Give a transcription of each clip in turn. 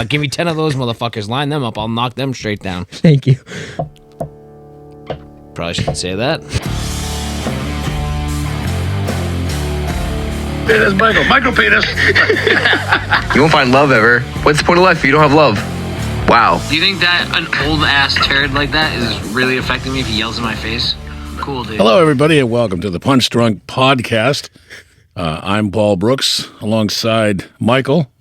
Give me 10 of those motherfuckers. Line them up. I'll knock them straight down. Thank you. Probably shouldn't say that. Hey, that's Michael Penis. You won't find love ever. What's the point of life if you don't have love? Wow. Do you think that an old-ass turd like that is really affecting me if he yells in my face? Cool, dude. Hello, everybody, and welcome to the Punch Drunk Podcast. I'm Paul Brooks, alongside Michael.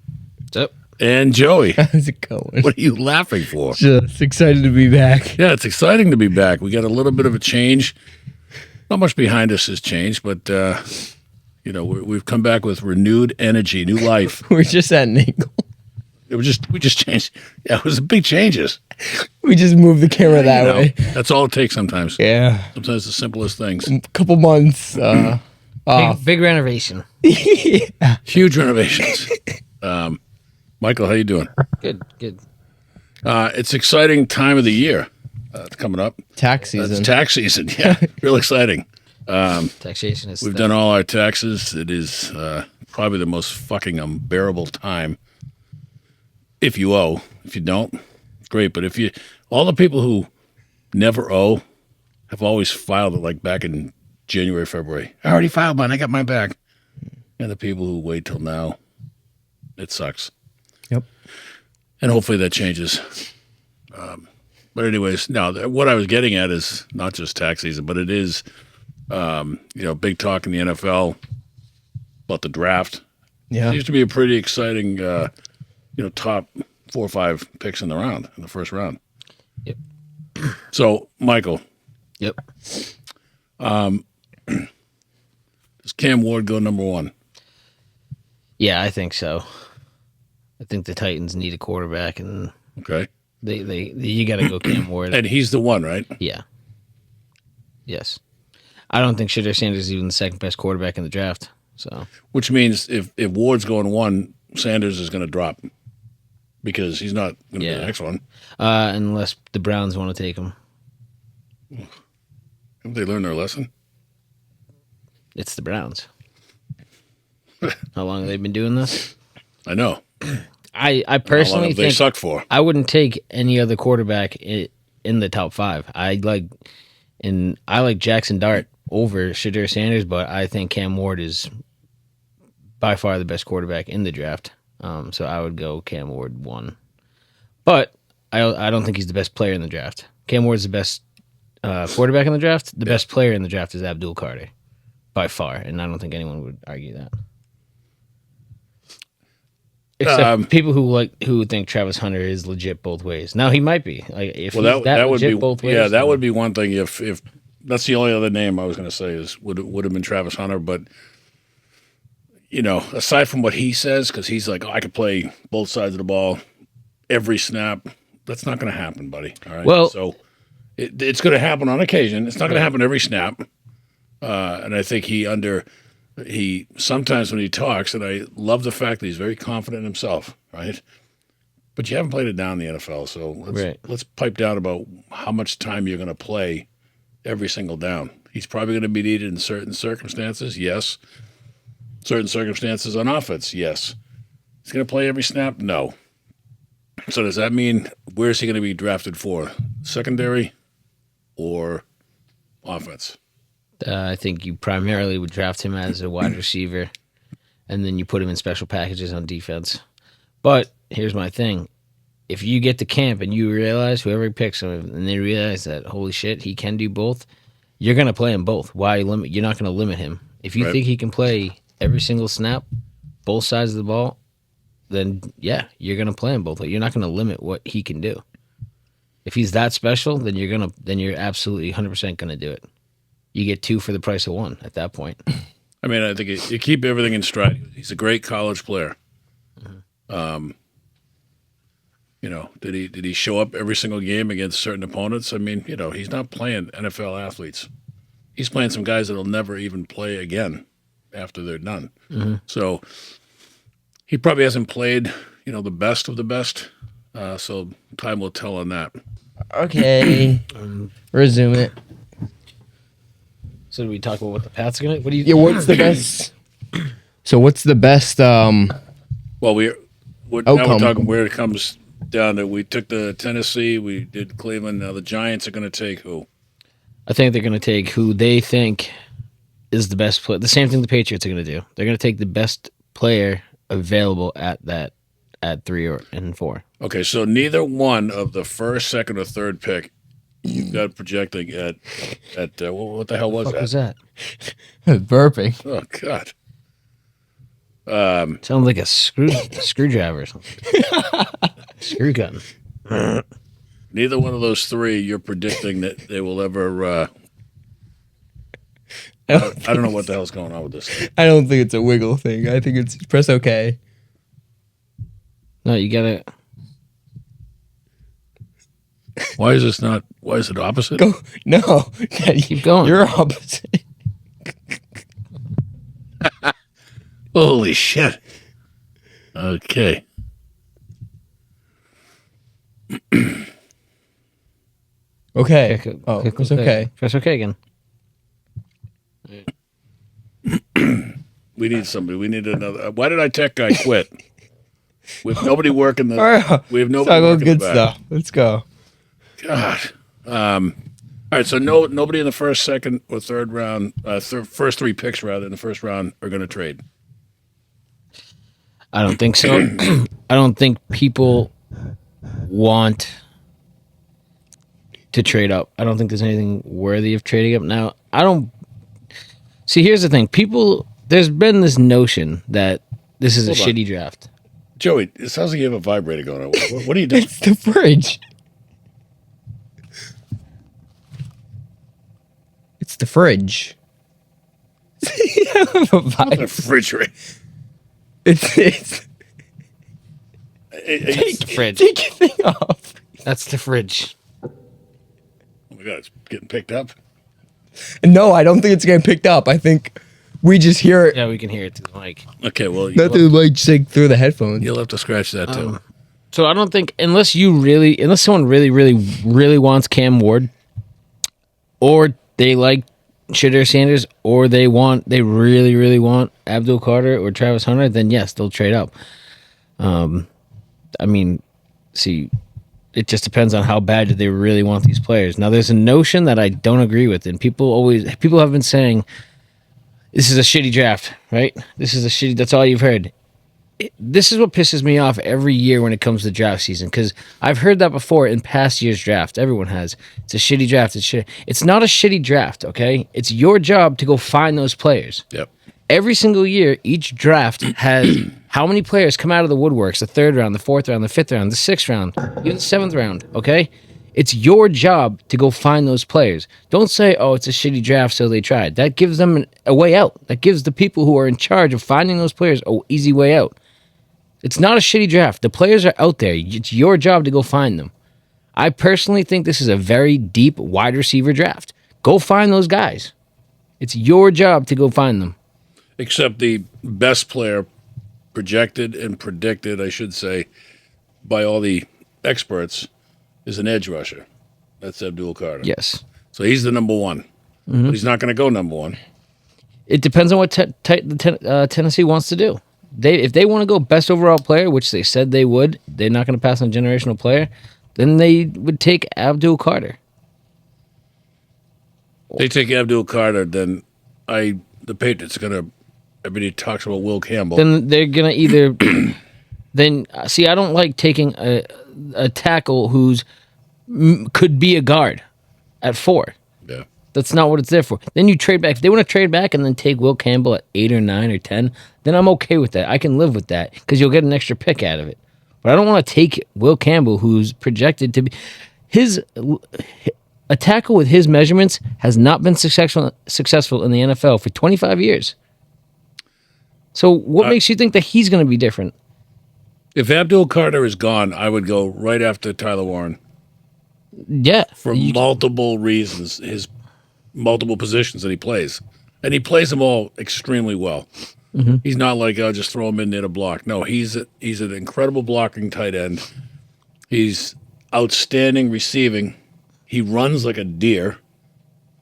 What's up? And Joey. How's it going? What are you laughing for? Just excited to be back. Yeah, it's exciting to be back. We got a little bit of a change. Not much behind us has changed, but, we've come back with renewed energy, new life. We're just at an angle. We just changed. Yeah, it was big changes. We just moved the camera that way. That's all it takes sometimes. Yeah. Sometimes the simplest things. A couple months off. Big renovation. Yeah. Huge renovations. Michael, how you doing? Good. It's exciting time of the year. It's coming up. Tax season. It's tax season. Yeah, real exciting. Taxation is. We've done all our taxes. It is probably the most fucking unbearable time. If you owe, if you don't, great. But all the people who never owe have always filed it like back in January, February. I already filed mine. I got mine back. And the people who wait till now, it sucks. Yep. And hopefully that changes. But anyways, now what I was getting at is not just tax season, but it is, big talk in the NFL about the draft. Yeah. It used to be a pretty exciting, top 4 or 5 picks in the first round. Yep. So, Michael. Yep. Does Cam Ward go number 1? Yeah, I think so. I think the Titans need a quarterback, and okay, you got to go Cam Ward, and he's the one, right? Yeah. Yes. I don't think Shedeur Sanders is even the second best quarterback in the draft. So, which means if Ward's going 1, Sanders is going to drop because he's not going to be the next one, unless the Browns want to take him. Have they learned their lesson? It's the Browns. How long have they been doing this? I know. I personally think they suck for. I wouldn't take any other quarterback in the top 5. I like Jackson Dart over Shedeur Sanders, but I think Cam Ward is by far the best quarterback in the draft. So I would go Cam Ward 1. But I don't think he's the best player in the draft. Cam Ward's the best quarterback in the draft. The best player in the draft is Abdul Carter, by far, and I don't think anyone would argue that. Except people who think Travis Hunter is legit both ways. Now he might be. Like if he's that would legit be both ways. Yeah, that would be one thing. If that's the only other name I was going to say is would have been Travis Hunter, but aside from what he says, because he's like, I could play both sides of the ball every snap. That's not going to happen, buddy. All right. Well, so it's going to happen on occasion. It's not going to happen every snap. And I think he sometimes when he talks, and I love the fact that he's very confident in himself, right? But you haven't played it down in the NFL, so let's pipe down about how much time you're going to play every single down. He's probably going to be needed in certain circumstances, yes. Certain circumstances on offense, yes. He's going to play every snap, no. So does that mean where's he going to be drafted for? Secondary or offense? I think you primarily would draft him as a wide receiver, and then you put him in special packages on defense. But here's my thing. If you get to camp and you realize whoever picks him, and they realize that, holy shit, he can do both, you're going to play him both. Why limit? You're not going to limit him. If you think he can play every single snap, both sides of the ball, then, yeah, you're going to play him both. You're not going to limit what he can do. If he's that special, then you're absolutely 100% going to do it. You get 2 for the price of 1 at that point. I mean, I think you keep everything in stride. He's a great college player. Mm-hmm. Did he show up every single game against certain opponents? I mean, he's not playing NFL athletes. He's playing some guys that'll never even play again after they're done. Mm-hmm. So he probably hasn't played, the best of the best. So time will tell on that. Okay. Resume it. So do we talk about what the Pats are going to... what's the best... So what's the best... Well, Now we're outcome. talking where it comes down to. We took the Tennessee, we did Cleveland. Now the Giants are going to take who? I think they're going to take who they think is the best player. The same thing the Patriots are going to do. They're going to take the best player available at 3 and 4. Okay, so neither one of the first, second, or third pick you got projecting at what the hell was What that? was that? Burping. Oh God. Sounds like a screwdriver or something. Screw gun. Neither one of those three you're predicting that they will ever. I don't know what the hell's going on with this thing. I don't think it's a wiggle thing. I think it's press OK. No, you gotta. Why is this not? Why is it opposite? Go. No. Keep going. You're opposite. Holy shit. Okay. Okay. Click- Oh, click it's OK. okay. Press OK again. We need somebody. We need another. Why did our tech guy quit? We have nobody working the. All right. We have Let's nobody talk about working good the back. stuff. Let's go. God. All right. So nobody in the first, second, or third round, first three picks rather in the first round are going to trade. I don't think so. I don't think people want to trade up. I don't think there's anything worthy of trading up. Now, I don't see. Here's the thing: there's been this notion that this is a Hold on. shitty draft. Joey, it sounds like you have a vibrator going on. What are you doing? It's the fridge. It's the fridge. Not the refrigerator. It's It's The fridge. take your thing off. That's the fridge. oh my God, it's getting picked up. No, I don't think it's getting picked up. I think we just hear it. Yeah, we can hear it through the mic. Okay, well, Nothing like just like through the headphones. you'll have to scratch that too. So I don't think unless someone really wants Cam Ward, or they like Shadur Sanders, or they really want Abdul Carter or Travis Hunter, then yes, they'll trade up. I mean, see, it just depends on how bad do they really want these players. Now, there's a notion that I don't agree with, and people have been saying this is a shitty draft, right? That's all you've heard. This is what pisses me off every year when it comes to draft season, because I've heard that before in past year's draft. Everyone has. It's a shitty draft. It's not a shitty draft, okay? It's your job to go find those players. Yep. Every single year, each draft has how many players come out of the woodworks: the third round, the fourth round, the fifth round, the sixth round, even the seventh round, okay? It's your job to go find those players. Don't say, oh, it's a shitty draft, so they tried. That gives them a way out. That gives the people who are in charge of finding those players an easy way out. It's not a shitty draft. The players are out there. It's your job to go find them. I personally think this is a very deep wide receiver draft. Go find those guys. It's your job to go find them. Except the best player projected and predicted, I should say, by all the experts, is an edge rusher. That's Abdul Carter. Yes. So he's the number one. But he's not going to go number one. It depends on what Tennessee wants to do. If they want to go best overall player, which they said they would, they're not going to pass on a generational player, then they would take Abdul Carter. They take Abdul Carter, then the Patriots are going to. Everybody talks about Will Campbell. Then they're going to either. See, I don't like taking a tackle who's could be a guard at 4. Yeah. That's not what it's there for. Then you trade back. If they want to trade back and then take Will Campbell at 8 or 9 or 10, then I'm okay with that. I can live with that because you'll get an extra pick out of it. But I don't want to take Will Campbell, who's projected to be a tackle with his measurements has not been successful in the NFL for 25 years. So what makes you think that he's going to be different? If Abdul Carter is gone, I would go right after Tyler Warren Yeah. for multiple reasons. His multiple positions that he plays, and he plays them all extremely well. He's not like I'll just throw him in there to block. No, he's an incredible blocking tight end. He's outstanding receiving. He runs like a deer,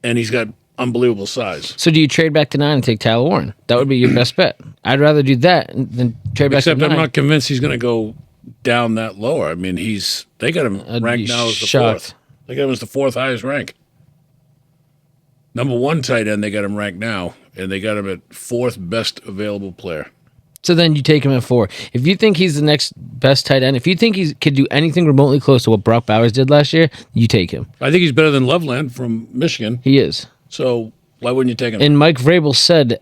and he's got unbelievable size. So do you trade back to 9 and take Tyler Warren? That would be your best bet. I'd rather do that than trade back Except to I'm 9. not convinced he's going to go down that lower. I mean, they got him I'd ranked be now as the shocked. 4th. They got him as the 4th highest rank. Number 1 tight end, they got him ranked now, and they got him at 4th best available player. So then you take him at 4. If you think he's the next best tight end, if you think he could do anything remotely close to what Brock Bowers did last year, you take him. I think he's better than Loveland from Michigan. He is. So why wouldn't you take him? And Mike Vrabel said,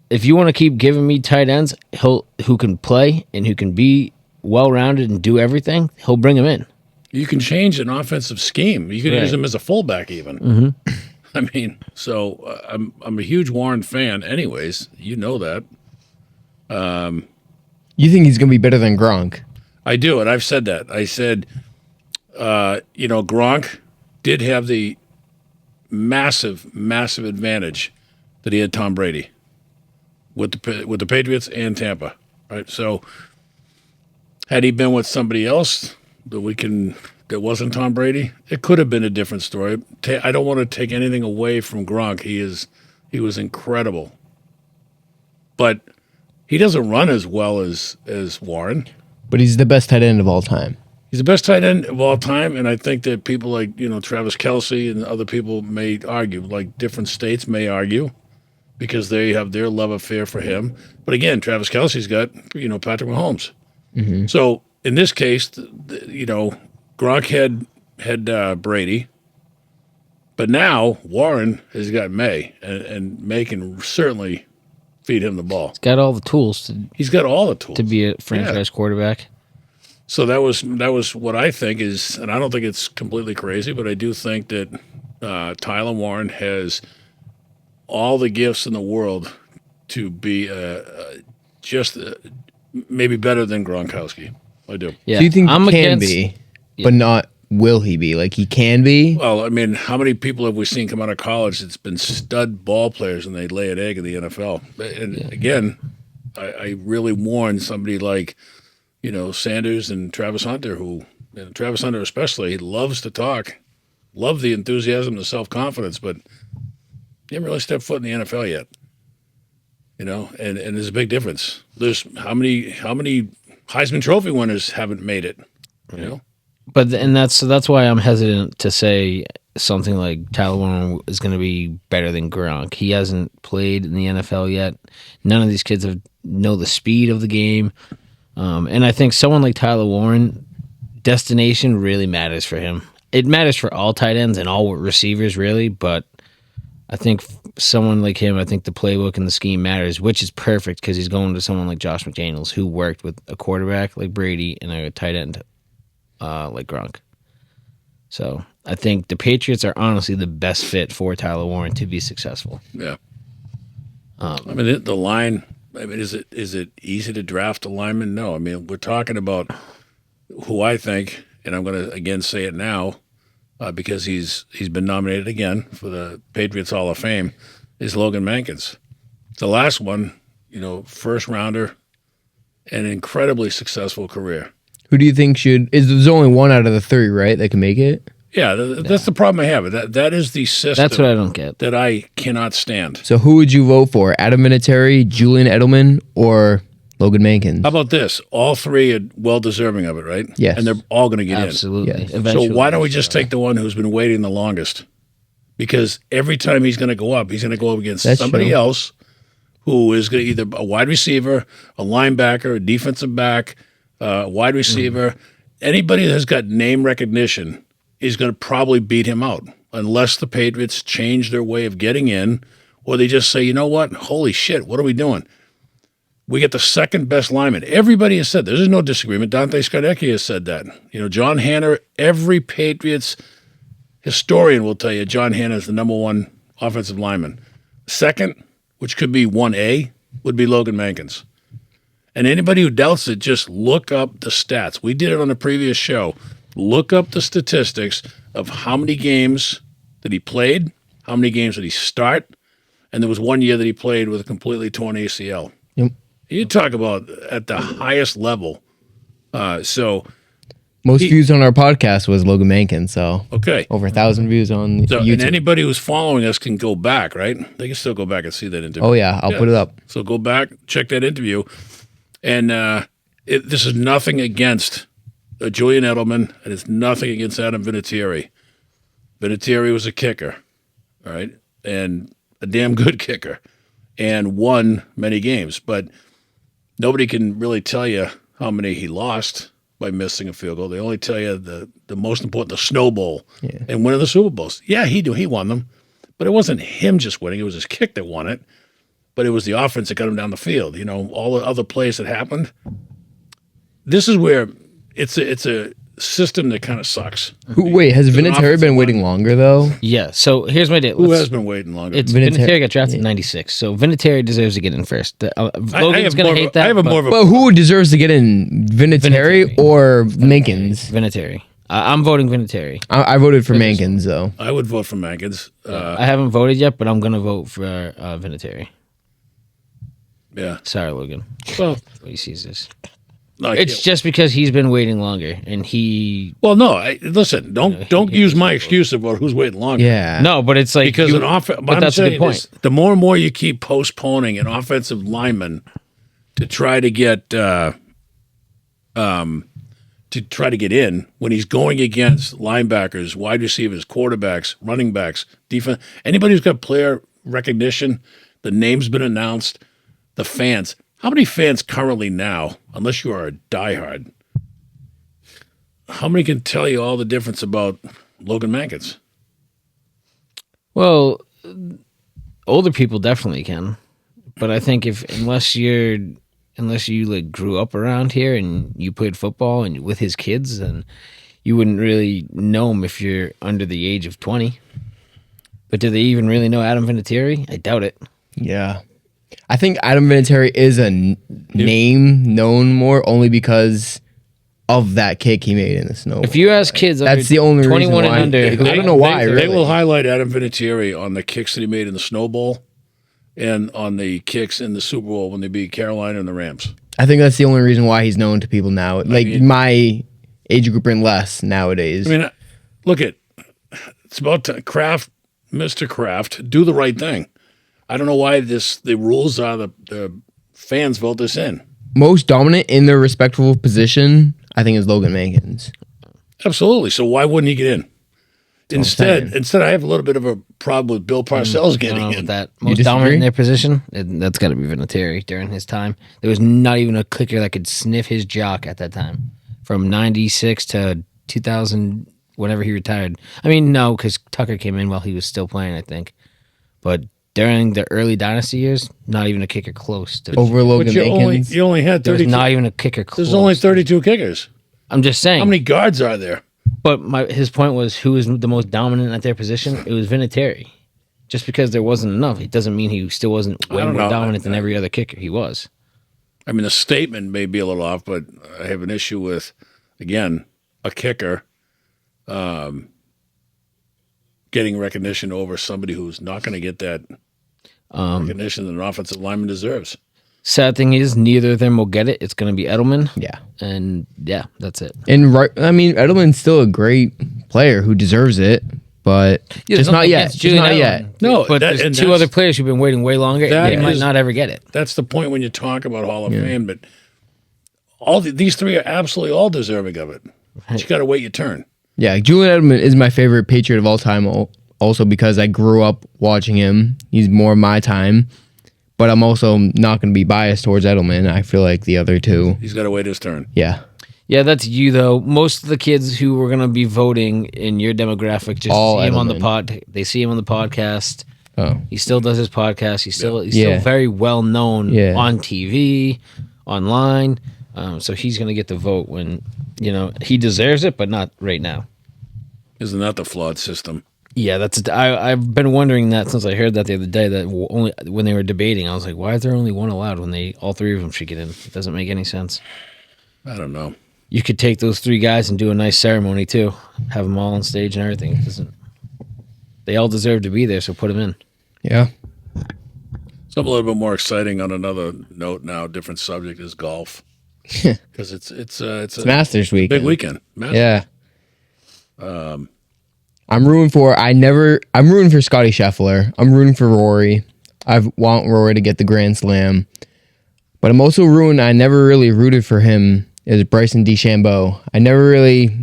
if you want to keep giving me tight ends who can play and who can be well-rounded and do everything, he'll bring him in. You can change an offensive scheme. You can use him as a fullback even. Mm-hmm. I mean, so I'm a huge Warren fan anyways. You know that. You think he's going to be better than Gronk? I do, and I've said that. I said, Gronk did have the massive, massive advantage that he had Tom Brady with the Patriots and Tampa, right? So had he been with somebody else that wasn't Tom Brady, it could have been a different story. I don't want to take anything away from Gronk. He was incredible, but he doesn't run as well as Warren. But he's the best tight end of all time. He's the best tight end of all time, and I think that people like Travis Kelce and other people may argue, like different states may argue, because they have their love affair for him. But again, Travis Kelce's got Patrick Mahomes. Mm-hmm. So in this case, Gronk had Brady, but now Warren has got May, and May can certainly feed him the ball. He's got all the tools He's got all the tools to be a franchise quarterback. So that was what I think is, and I don't think it's completely crazy, but I do think that Tyler Warren has all the gifts in the world to be maybe better than Gronkowski. I do. Yeah. So you think he can be, but not will he be? Like he can be? Well, I mean, how many people have we seen come out of college that's been stud ball players and they lay an egg in the NFL? And again, I really warn somebody like, Sanders and Travis Hunter, Travis Hunter especially, he loves to talk, love the enthusiasm, the self-confidence, but he hasn't really stepped foot in the NFL yet. And there's a big difference. There's how many Heisman Trophy winners haven't made it, But that's why I'm hesitant to say something like Tyler Warren is going to be better than Gronk. He hasn't played in the NFL yet. None of these kids know the speed of the game. And I think someone like Tyler Warren, destination really matters for him. It matters for all tight ends and all receivers, really. But I think someone like him, I think the playbook and the scheme matters, which is perfect because he's going to someone like Josh McDaniels, who worked with a quarterback like Brady and a tight end like Gronk. So I think the Patriots are honestly the best fit for Tyler Warren to be successful. Yeah. I mean, the line. I mean, is it easy to draft a lineman? No. I mean, we're talking about who I think, and I'm going to again say it now, because he's been nominated again for the Patriots Hall of Fame, is Logan Mankins. The last one, first rounder, an incredibly successful career. Who do you think there's only one out of the 3, right, that can make it? Yeah, that's the problem I have. That is the system. That's what I don't get. That I cannot stand. So who would you vote for? Adam Vinatieri, Julian Edelman, or Logan Mankins? How about this? All 3 are well deserving of it, right? Yes. And they're all going to get Absolutely. Yes. in. Eventually. So why don't we just take the one who's been waiting the longest? Because every time he's going to go up, he's going to go up against somebody true. else who is going to either a wide receiver, a linebacker, a defensive back, wide receiver. Anybody that has got name recognition is going to probably beat him out unless the Patriots change their way of getting in, or they just say, you know what? Holy shit, what are we doing? We get the second best lineman. Everybody has said, there's no disagreement. Dante Scarnecchia has said that. John Hanna, every Patriots historian will tell you John Hanna is the number 1 offensive lineman. Second, which could be 1A, would be Logan Mankins. And anybody who doubts it, just look up the stats. We did it on the previous show. Look up the statistics of how many games that he played, how many games did he start, and there was one year that he played with a completely torn ACL. Yep. You talk about at the highest level. So Most views on our podcast was Logan Mankin, so Okay. over 1,000 views on So, YouTube. and anybody who's following us can go back, right? They can still go back and see that interview. Oh yeah, I'll put it up. So go back, check that interview. And this is nothing against Julian Edelman, and it's nothing against Adam Vinatieri. Vinatieri was a kicker, all right, and a damn good kicker, and won many games. But nobody can really tell you how many he lost by missing a field goal. They only tell you the most important, the Snow Bowl, and winning the Super Bowls. Yeah, he won them, but it wasn't him just winning. It was his kick that won it. But it was the offense that got him down the field. You know, all the other plays that happened. This is where it's a system that kind of sucks. Wait, has Vinatieri offensive been waiting longer though? Yeah. So here's my deal. Who has been waiting longer? It's Vinatieri- Vinatieri got drafted in '96, so Vinatieri deserves to get in first. Logan's gonna hate that. I have a but more of a But who deserves to get in, Vinatieri Vinatieri. or Mankins? Vinatieri. I'm voting Vinatieri. I voted for Mankins though. I would vote for Mankins. I haven't voted yet, but I'm gonna vote for Vinatieri. Yeah. Sorry, Logan. Well, The way he sees this. no, It's just because he's been waiting longer, and he listen. Don't use my excuse about who's waiting longer. Yeah. no, but it's like Because you- an offense. But that's a good point. The more and more you keep postponing an offensive lineman to try to get in when he's going against linebackers, wide receivers, quarterbacks, running backs, defense. Anybody who's got player recognition, the name's been announced. The fans. How many fans currently now, unless you are a diehard, how many can tell you all the difference about Logan Mankins? Well, older people definitely can, but I think unless you like grew up around here and you played football and with his kids, then you wouldn't really know him if you're under the age of 20. But do they even really know Adam Vinatieri? I doubt it. Yeah. I think Adam Vinatieri is a name known more only because of that kick he made in the snow. If you ask kids, That's the only reason 21 why. and under, I don't know why, They really. will highlight Adam Vinatieri on the kicks that he made in the Snow Bowl and on the kicks in the Super Bowl when they beat Carolina and the Rams. I think that's the only reason why he's known to people now. Like my age group and less nowadays. I mean, look at it's about Mr. Kraft, do the right thing. I don't know why the rules are the fans vote this in. Most dominant in their respectable position, I think, is Logan Mankins. Absolutely. So why wouldn't he get in? saying. Instead, I have a little bit of a problem with Bill Parcells I getting don't know in. about that. You Most disagree? dominant in their position, that's got to be Vinatieri during his time. There was not even a clicker that could sniff his jock at that time. From 96 to 2000, whenever he retired. I mean, no, because Tucker came in while he was still playing, I think. But during the early dynasty years, not even a kicker close to Over Logan But Mankins. you only had There was 32. not even a kicker close. There's only 32 kickers. I'm just saying. How many guards are there? But his point was, who was the most dominant at their position? It was Vinatieri. Just because there wasn't enough, it doesn't mean he still wasn't way don't more know. dominant than every other kicker. He was. I mean, the statement may be a little off, but I have an issue with, again, a kicker getting recognition over somebody who's not going to get that recognition that an offensive lineman deserves. Sad thing is, neither of them will get it. It's going to be Edelman. Yeah. And yeah, that's it. And Edelman's still a great player who deserves it, but just not yet. Just not yet. No, but and there's two that's- other players who've been waiting way longer. That They might is- not ever get it. That's the point when you talk about Hall of Fame, but these three are absolutely all deserving of it. But you got to wait your turn. Yeah, Julian Edelman is my favorite Patriot of all time, also because I grew up watching him. He's more my time. But I'm also not going to be biased towards Edelman. I feel like the other two. He's got to wait his turn. Yeah. Yeah, that's you though. Most of the kids who were going to be voting in your demographic just All see him on the Edelman. They see him on the podcast. Oh. He still does his podcast. He's still Yeah. very well known Yeah. on TV, online. So he's going to get the vote when he deserves it, but not right now. Isn't that the flawed system? Yeah, I've been wondering that since I heard that the other day. That only when they were debating, I was like, why is there only one allowed when all three of them should get in? It doesn't make any sense. I don't know. You could take those three guys and do a nice ceremony too. Have them all on stage and everything. It doesn't. They all deserve to be there, so put them in. Yeah. Something a little bit more exciting on another note now, different subject, is golf. because it's a Masters week. big weekend. Masters. Yeah. I'm rooting for Scotty Scheffler. I'm rooting for Rory. I want Rory to get the Grand Slam. But I'm also rooting, I never really rooted for him, is Bryson DeChambeau. I never really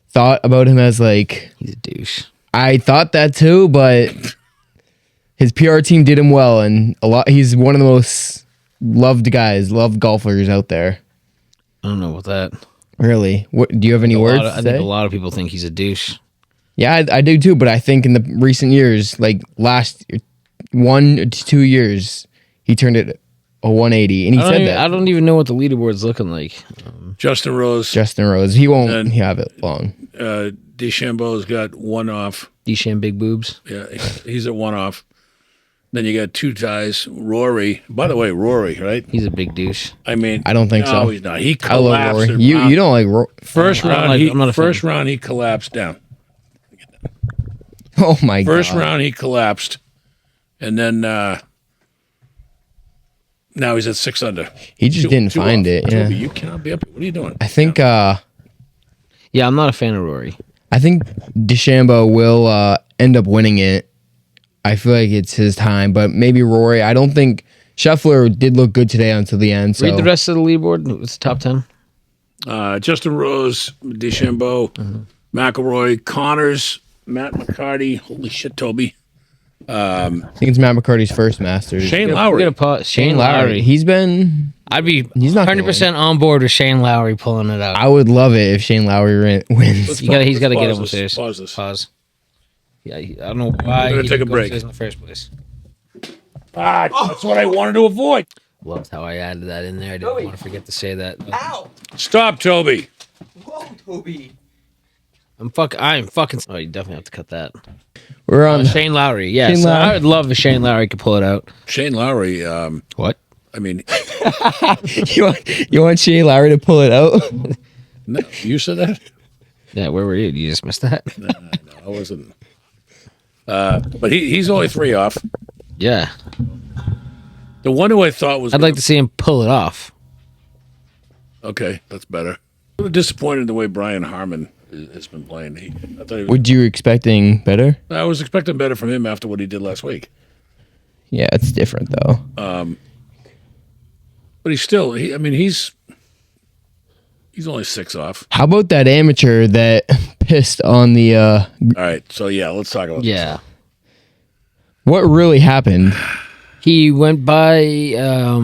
thought about him as like... He's a douche. I thought that too, but his PR team did him well, and he's one of the most loved golfers out there. I don't know about that. Really? What do you have any words to I say? think a lot of people think he's a douche. Yeah, I do too, but I think in the recent years, like last 1 to 2 years, he turned it a 180, and he said that. I don't even know what the leaderboard's looking like. Justin Rose. He won't have it long. DeChambeau's got one off. DeChambeau big boobs. Yeah, he's at one off. Then you got two ties. Rory. By the way, Rory, right? He's a big douche. I mean, I don't think so. No, he's not. He I love collapsed. Rory. You don't like Rory? First round. I'm not a fan. First round he collapsed down. Oh my god! First round he collapsed, and then now he's at 6 under. He just didn't find off. it. Toby, Yeah, you cannot be up here. What are you doing? I think. Yeah, I'm not a fan of Rory. I think DeChambeau will end up winning it. I feel like it's his time, but maybe Rory. I don't think Scheffler did look good today until the end. So. Read the rest of the leaderboard. It's top 10. Justin Rose, DeChambeau, McIlroy, Connors, Matt McCarty. Holy shit, Toby. I think it's Matt McCarty's first Masters. Shane Lowry. Shane Lowry. He's not 100% on board with Shane Lowry pulling it out. I would love it if Shane Lowry wins. He's got to get pause upstairs. Pause this. Pause. Yeah, I don't know why. We're gonna he take didn't a go break. upstairs in the first place. That's what I wanted to avoid. Loved how I added that in there. I didn't want to forget to say that. Stop, Toby. Whoa, Toby. I'm fucking. Oh, you definitely have to cut that. We're on. Shane Lowry. Yes, Shane Lowry. I would love if Shane Lowry could pull it out. Shane Lowry. What? I mean, you want Shane Lowry to pull it out? no, you said that. Yeah, where were you? You just missed that. No, I wasn't. But he's only 3 off. Yeah, The one who I thought was. I'd like to see him pull it off. Okay, that's better. I'm disappointed in the way Brian Harmon has been playing. I thought he was, Would you expecting better? I was expecting better from him after what he did last week. Yeah, it's different though. But he's still. He's only 6 off. How about that amateur that pissed on the? All right, so yeah, let's talk about. Yeah, What really happened? he went by a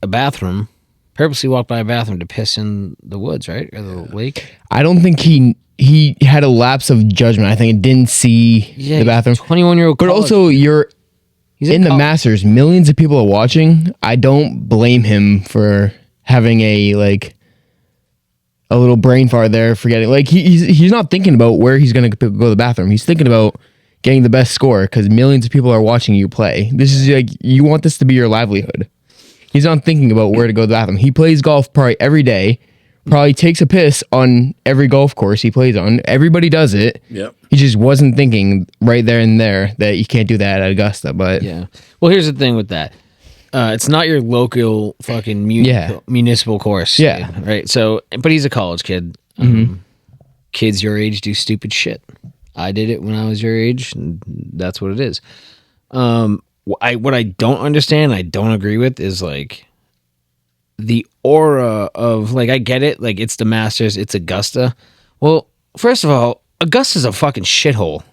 bathroom. Purposely walked by a bathroom to piss in the woods, right, or the lake. I don't think he had a lapse of judgment. I think it didn't see the bathroom. 21-year-old. But also, He's in the college. Masters, millions of people are watching. I don't blame him for having a little brain fart there, forgetting. Like he's not thinking about where he's going to go to the bathroom. He's thinking about getting the best score because millions of people are watching you play. This is like you want this to be your livelihood. He's not thinking about where to go to the bathroom. He plays golf probably every day. Probably takes a piss on every golf course he plays on. Everybody does it. Yep. He just wasn't thinking right there and there that you can't do that at Augusta. But Yeah. Well, here's the thing with that. It's not your local fucking municipal course. Yeah. Right. So, but he's a college kid. Kids your age do stupid shit. I did it when I was your age, and that's what it is. What I don't understand, I don't agree with, is like the aura of like I get it, like it's the Masters, it's Augusta. Well, first of all, Augusta's a fucking shithole.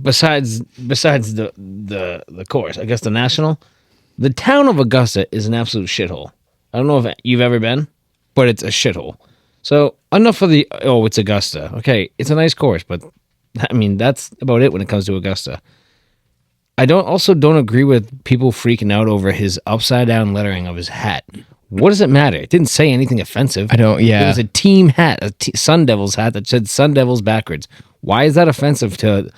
Besides the course, Augusta National, the town of Augusta is an absolute shithole. I don't know if you've ever been, but it's a shithole. So enough of it's Augusta. Okay, it's a nice course, but I mean that's about it when it comes to Augusta. I don't agree with people freaking out over his upside down lettering of his hat. What does it matter? It didn't say anything offensive. I don't. Yeah, It was a team hat, Sun Devils hat that said Sun Devils backwards. Why is that offensive to?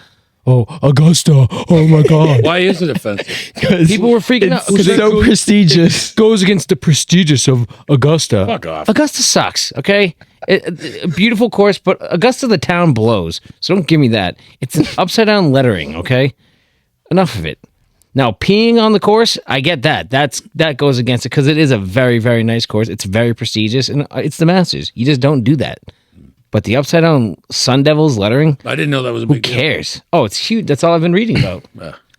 Oh, Augusta! Oh my God! Why is it offensive? People were freaking out It's so prestigious. Goes against the prestigious of Augusta. Fuck off. Augusta sucks. Okay, a beautiful course, but Augusta the town blows. So don't give me that. It's an upside down lettering. Okay, enough of it. Now, peeing on the course, I get that. That goes against it because it is a very, very nice course. It's very prestigious, and it's the Masters. You just don't do that. But the upside down Sun Devils lettering, I didn't know that was a who big deal. cares? Oh, it's huge. That's all I've been reading about.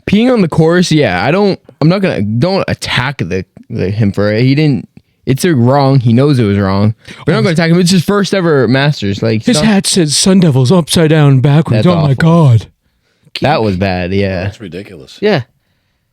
Peeing on the course, yeah. Don't attack him for it. He didn't. It's wrong. He knows it was wrong. We're not going to attack him. It's his first ever Masters. Like His hat says Sun Devils upside down and backwards. That's Oh my awful. God. that was bad. Yeah. That's ridiculous. Yeah.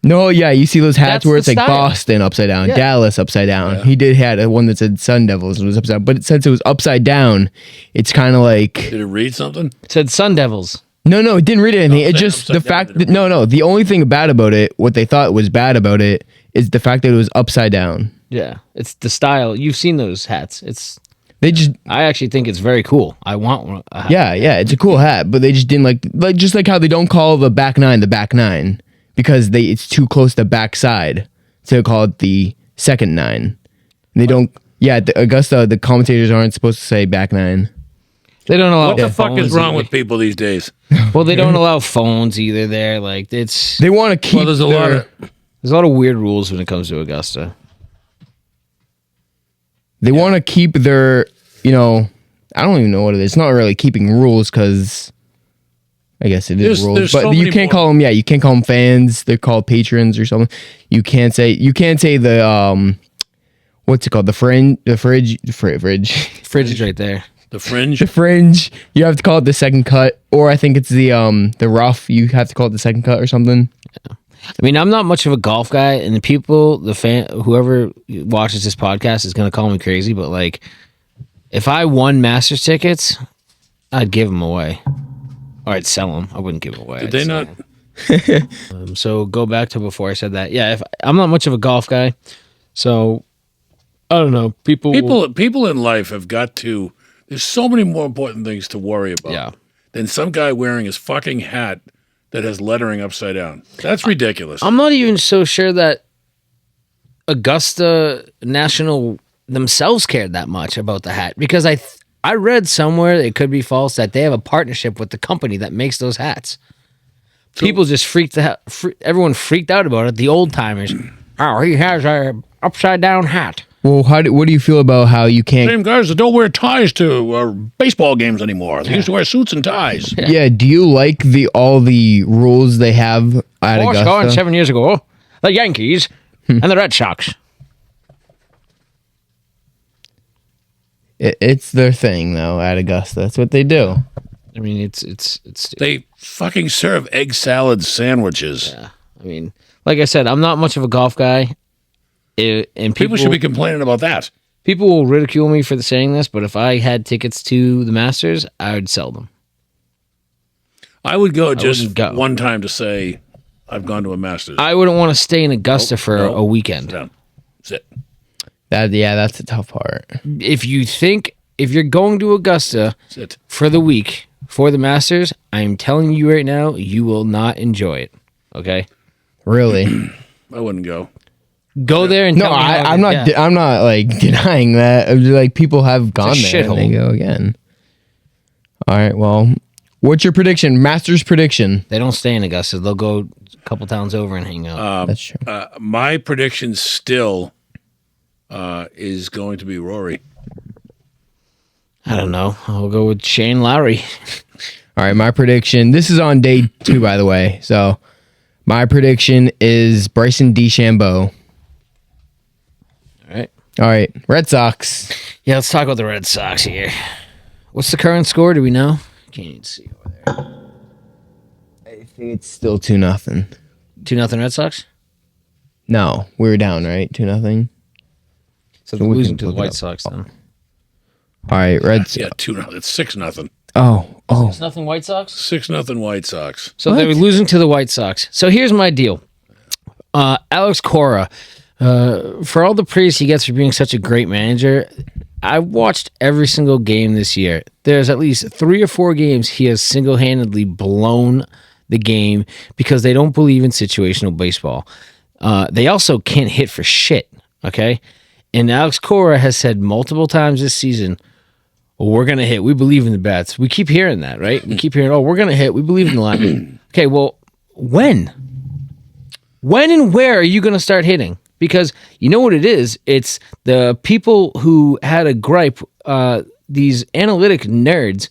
No, yeah. You see those hats That's where the it's like style. Boston upside down, Yeah. Dallas upside down. He had one that said Sun Devils and it was upside down. But since it was upside down, it's kind of like Did it read something? It said Sun Devils. no, it didn't read anything. It Upside- just the upside down, fact did it that no. The only thing bad about it, what they thought was bad about it, is the fact that it was upside down. Yeah. It's the style. You've seen those hats. They just I actually think it's very cool. I want one. yeah, it's a cool hat, but they just didn't like just like how they don't call the back nine because it's too close to back side, so they call it the second nine. They don't. Yeah, the Augusta, the commentators aren't supposed to say back nine. They don't allow What the fuck is phones wrong either. with people these days? Well, they don't allow phones either there. Like, it's... They want to keep. Well, there's a lot of There's a lot of weird rules when it comes to Augusta. They want to keep their. I don't even know what it is. It's not really keeping rules because. I guess it is rules, there's but so you many can't more. call them. Yeah, you can't call them fans. They're called patrons or something. You can't say the what's it called? The fringe. Fridge Fridge is right there. the fringe. The fringe. You have to call it the second cut, or I think it's the rough. You have to call it the second cut or something. I mean, I'm not much of a golf guy, and the people, whoever watches this podcast is going to call me crazy, but like, if I won Masters tickets, I'd give them away. Or I'd sell them. I wouldn't give them away. Did I'd they sell not? them. So go back to before I said that. Yeah, I'm not much of a golf guy, so I don't know. People in life have got to. There's so many more important things to worry about Yeah. than some guy wearing his fucking hat that has lettering upside down. That's ridiculous. I'm not even so sure that Augusta National themselves cared that much about the hat because I read somewhere, it could be false, that they have a partnership with the company that makes those hats. People just everyone freaked out about it. The old timers. Oh, he has a upside down hat. Well, what do you feel about how you can't? Same guys that don't wear ties to baseball games anymore. They used to wear suits and ties. Yeah, do you like all the rules they have at Of course, going Augusta? 7 years ago, the Yankees and the Red Sox. It's their thing though at Augusta. That's what they do. I mean, it's They fucking serve egg salad sandwiches. I mean, like I said, I'm not much of a golf guy. And People should be complaining about that. People will ridicule me for saying this, but if I had tickets to the Masters, I would sell them. I would go just wouldn't go. one time to say I've gone to a Masters. I wouldn't want to stay in Augusta for no. a weekend. Down. Sit. That's the tough part. If you're going to Augusta Sit. for the week for the Masters, I'm telling you right now, you will not enjoy it. Okay, Really? I wouldn't go. go there and No, tell me how I'm not. yeah. I'm not like denying that. I'm just, like people have gone It's a there and they shithole. go again. All right. Well, what's your prediction? Masters prediction. They don't stay in Augusta. They'll go a couple towns over and hang out. That's true. My prediction still is going to be Rory. I don't know. I'll go with Shane Lowry. All right. My prediction. This is on day 2, by the way. So, my prediction is Bryson DeChambeau. All right. All right. Red Sox. Yeah, let's talk about the Red Sox here. What's the current score? Do we know? Can't even see over there. I think it's still 2-0. 2-0 Red Sox. No, we were down, right? 2-0. So they're we losing can to the look it White up. Sox then. All right. Red Sox. Yeah, 2-0. It's 6-0. Oh. It's nothing White Sox. 6-0 White Sox. So they were losing to the White Sox. So here's my deal. Alex Cora, for all the praise he gets for being such a great manager, I watched every single game this year. There's at least 3 or 4 games he has single-handedly blown the game because they don't believe in situational baseball. They also can't hit for shit, okay? And Alex Cora has said multiple times this season, well, we're going to hit. We believe in the bats. We keep hearing that, right? We keep hearing, oh, we're going to hit. We believe in the line. Okay, well, when? When and where are you going to start hitting? Because you know what it is? It's the people who had a gripe, these analytic nerds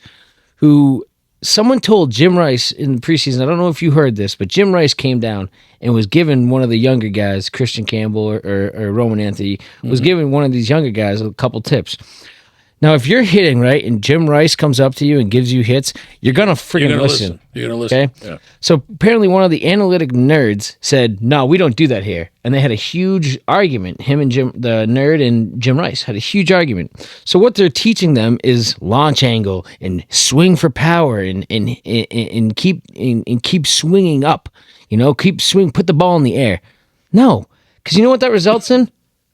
who someone told Jim Rice in the preseason, I don't know if you heard this, but Jim Rice came down and was given one of the younger guys, Christian Campbell or Roman Anthony, was giving one of these younger guys a couple tips. Now, if you're hitting, right, and Jim Rice comes up to you and gives you hits, you're going to freaking listen. You're going to listen. Okay? Yeah. So apparently one of the analytic nerds said, no, we don't do that here. And they had a huge argument. Him and the nerd and Jim Rice had a huge argument. So what they're teaching them is launch angle and swing for power and keep swinging up. Keep swing, put the ball in the air. No, because you know what that results in?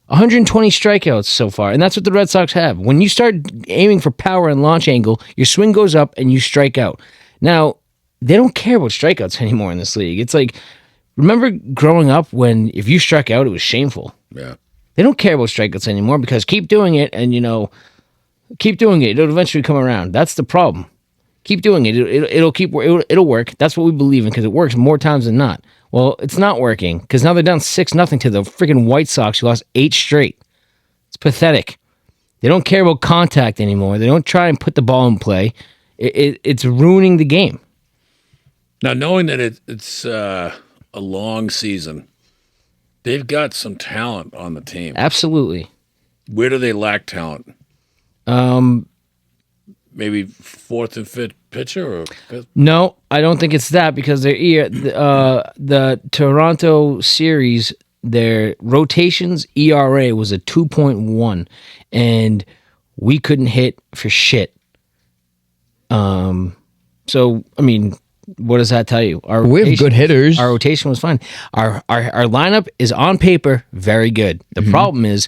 120 strikeouts so far, and that's what the Red Sox have. When you start aiming for power and launch angle, your swing goes up and you strike out. Now, they don't care about strikeouts anymore in this league. It's like, remember growing up when if you struck out, it was shameful. Yeah. They don't care about strikeouts anymore because keep doing it and, keep doing it. It'll eventually come around. That's the problem. Keep doing it. It'll work. That's what we believe in because it works more times than not. Well, it's not working because now they're down 6-0 to the freaking White Sox who lost 8 straight. It's pathetic. They don't care about contact anymore. They don't try and put the ball in play. It's ruining the game. Now, knowing that it's a long season, they've got some talent on the team. Absolutely. Where do they lack talent? Maybe fourth and fifth pitcher or fifth? No, I don't think it's that because the Toronto series, their rotations ERA was a 2.1, and we couldn't hit for shit. So I mean, what does that tell you? We have good hitters. Our rotation was fine. Our lineup is on paper very good. The problem is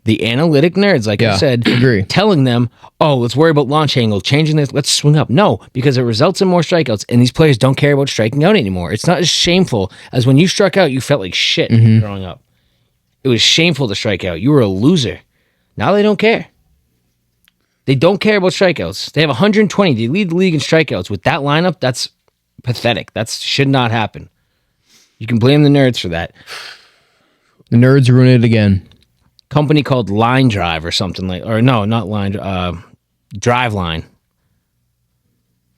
the analytic nerds, like I said, agree. Telling them, oh, let's worry about launch angle, changing this, let's swing up. No, because it results in more strikeouts, and these players don't care about striking out anymore. It's not as shameful as when you struck out, you felt like shit growing up. It was shameful to strike out. You were a loser. Now they don't care. They don't care about strikeouts. They have 120. They lead the league in strikeouts. With that lineup, that's pathetic. That should not happen. You can blame the nerds for that. The nerds ruin it again. Company called Line Drive or something or no, not Line, Driveline.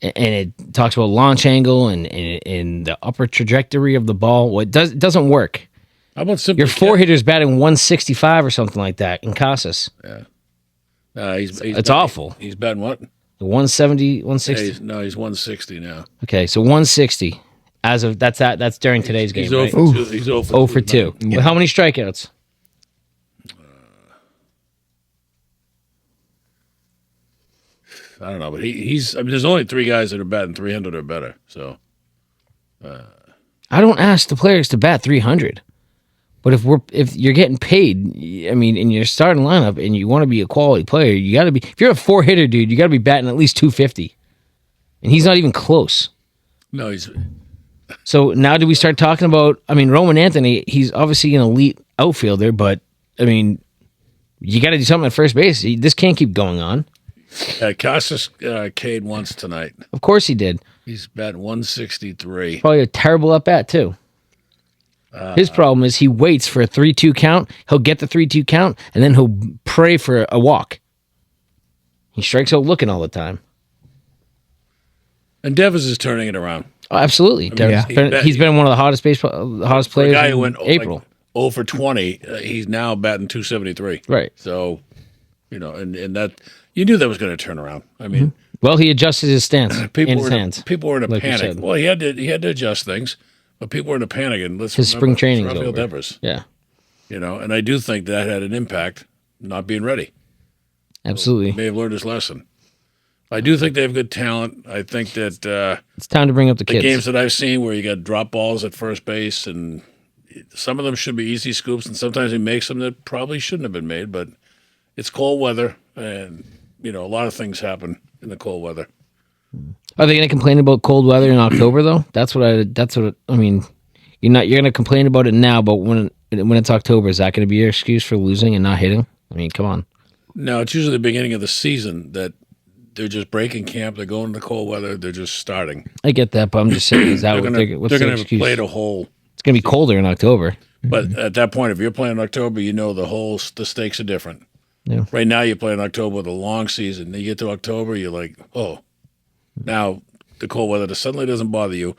And it talks about launch angle and the upper trajectory of the ball. Well, it doesn't work. How about simple? Your four hitter's batting 165 or something like that in Casas. Yeah. It's awful. He's batting what? 170, 160? Yeah, he's 160 now. Okay, so 160. As of that's during today's game. He's 0 right? for 2. He's 0 0 for 2. With how many strikeouts? I don't know, but he's. I mean, there's only 3 guys that are batting 300 or better. So I don't ask the players to bat 300, but if you're getting paid, I mean, in your starting lineup, and you want to be a quality player, you got to be. If you're a 4-hitter dude, you got to be batting at least 250, and he's not even close. no, he's. So now do we start talking about? I mean, Roman Anthony, he's obviously an elite outfielder, but I mean, you got to do something at first base. This can't keep going on. Casas Cade once tonight. Of course he did. He's batting 163. Probably a terrible at bat too. His problem is he waits for a 3-2 count. He'll get the 3-2 count, and then he'll pray for a walk. He strikes out looking all the time. And Devers is turning it around. Oh, absolutely. He's been one of the hottest hottest For a players guy in who went April. like 0 for 20, he's now batting 273. Right. So, and that you knew that was going to turn around. I mean, Well, he adjusted his stance and his hands. people were in a like you panic. said. Well, he had to adjust things, but people were in a panic. And let's His spring remember, training's Rafael over. Devers, Yeah, and I do think that had an impact, not being ready. absolutely. May have learned his lesson. I do think they have good talent. I think that It's time to bring up the the kids. games that I've seen where you got drop balls at first base, and some of them should be easy scoops, and sometimes he makes them that probably shouldn't have been made. But it's cold weather, and a lot of things happen in the cold weather. Are they going to complain about cold weather in October though? That's what I mean. You're going to complain about it now, but when it's October, is that going to be your excuse for losing and not hitting? I mean, come on. No, it's usually the beginning of the season that they're just breaking camp. They're going to cold weather. They're just starting. I get that, but I'm just saying, is that They're what going what's to their have excuse? played a whole. It's going to be colder in October. But at that point, if you're playing in October, you know the stakes are different. Yeah. Right now, you're playing October with a long season. Then you get to October, you're like, oh. Now, the cold weather suddenly doesn't bother you,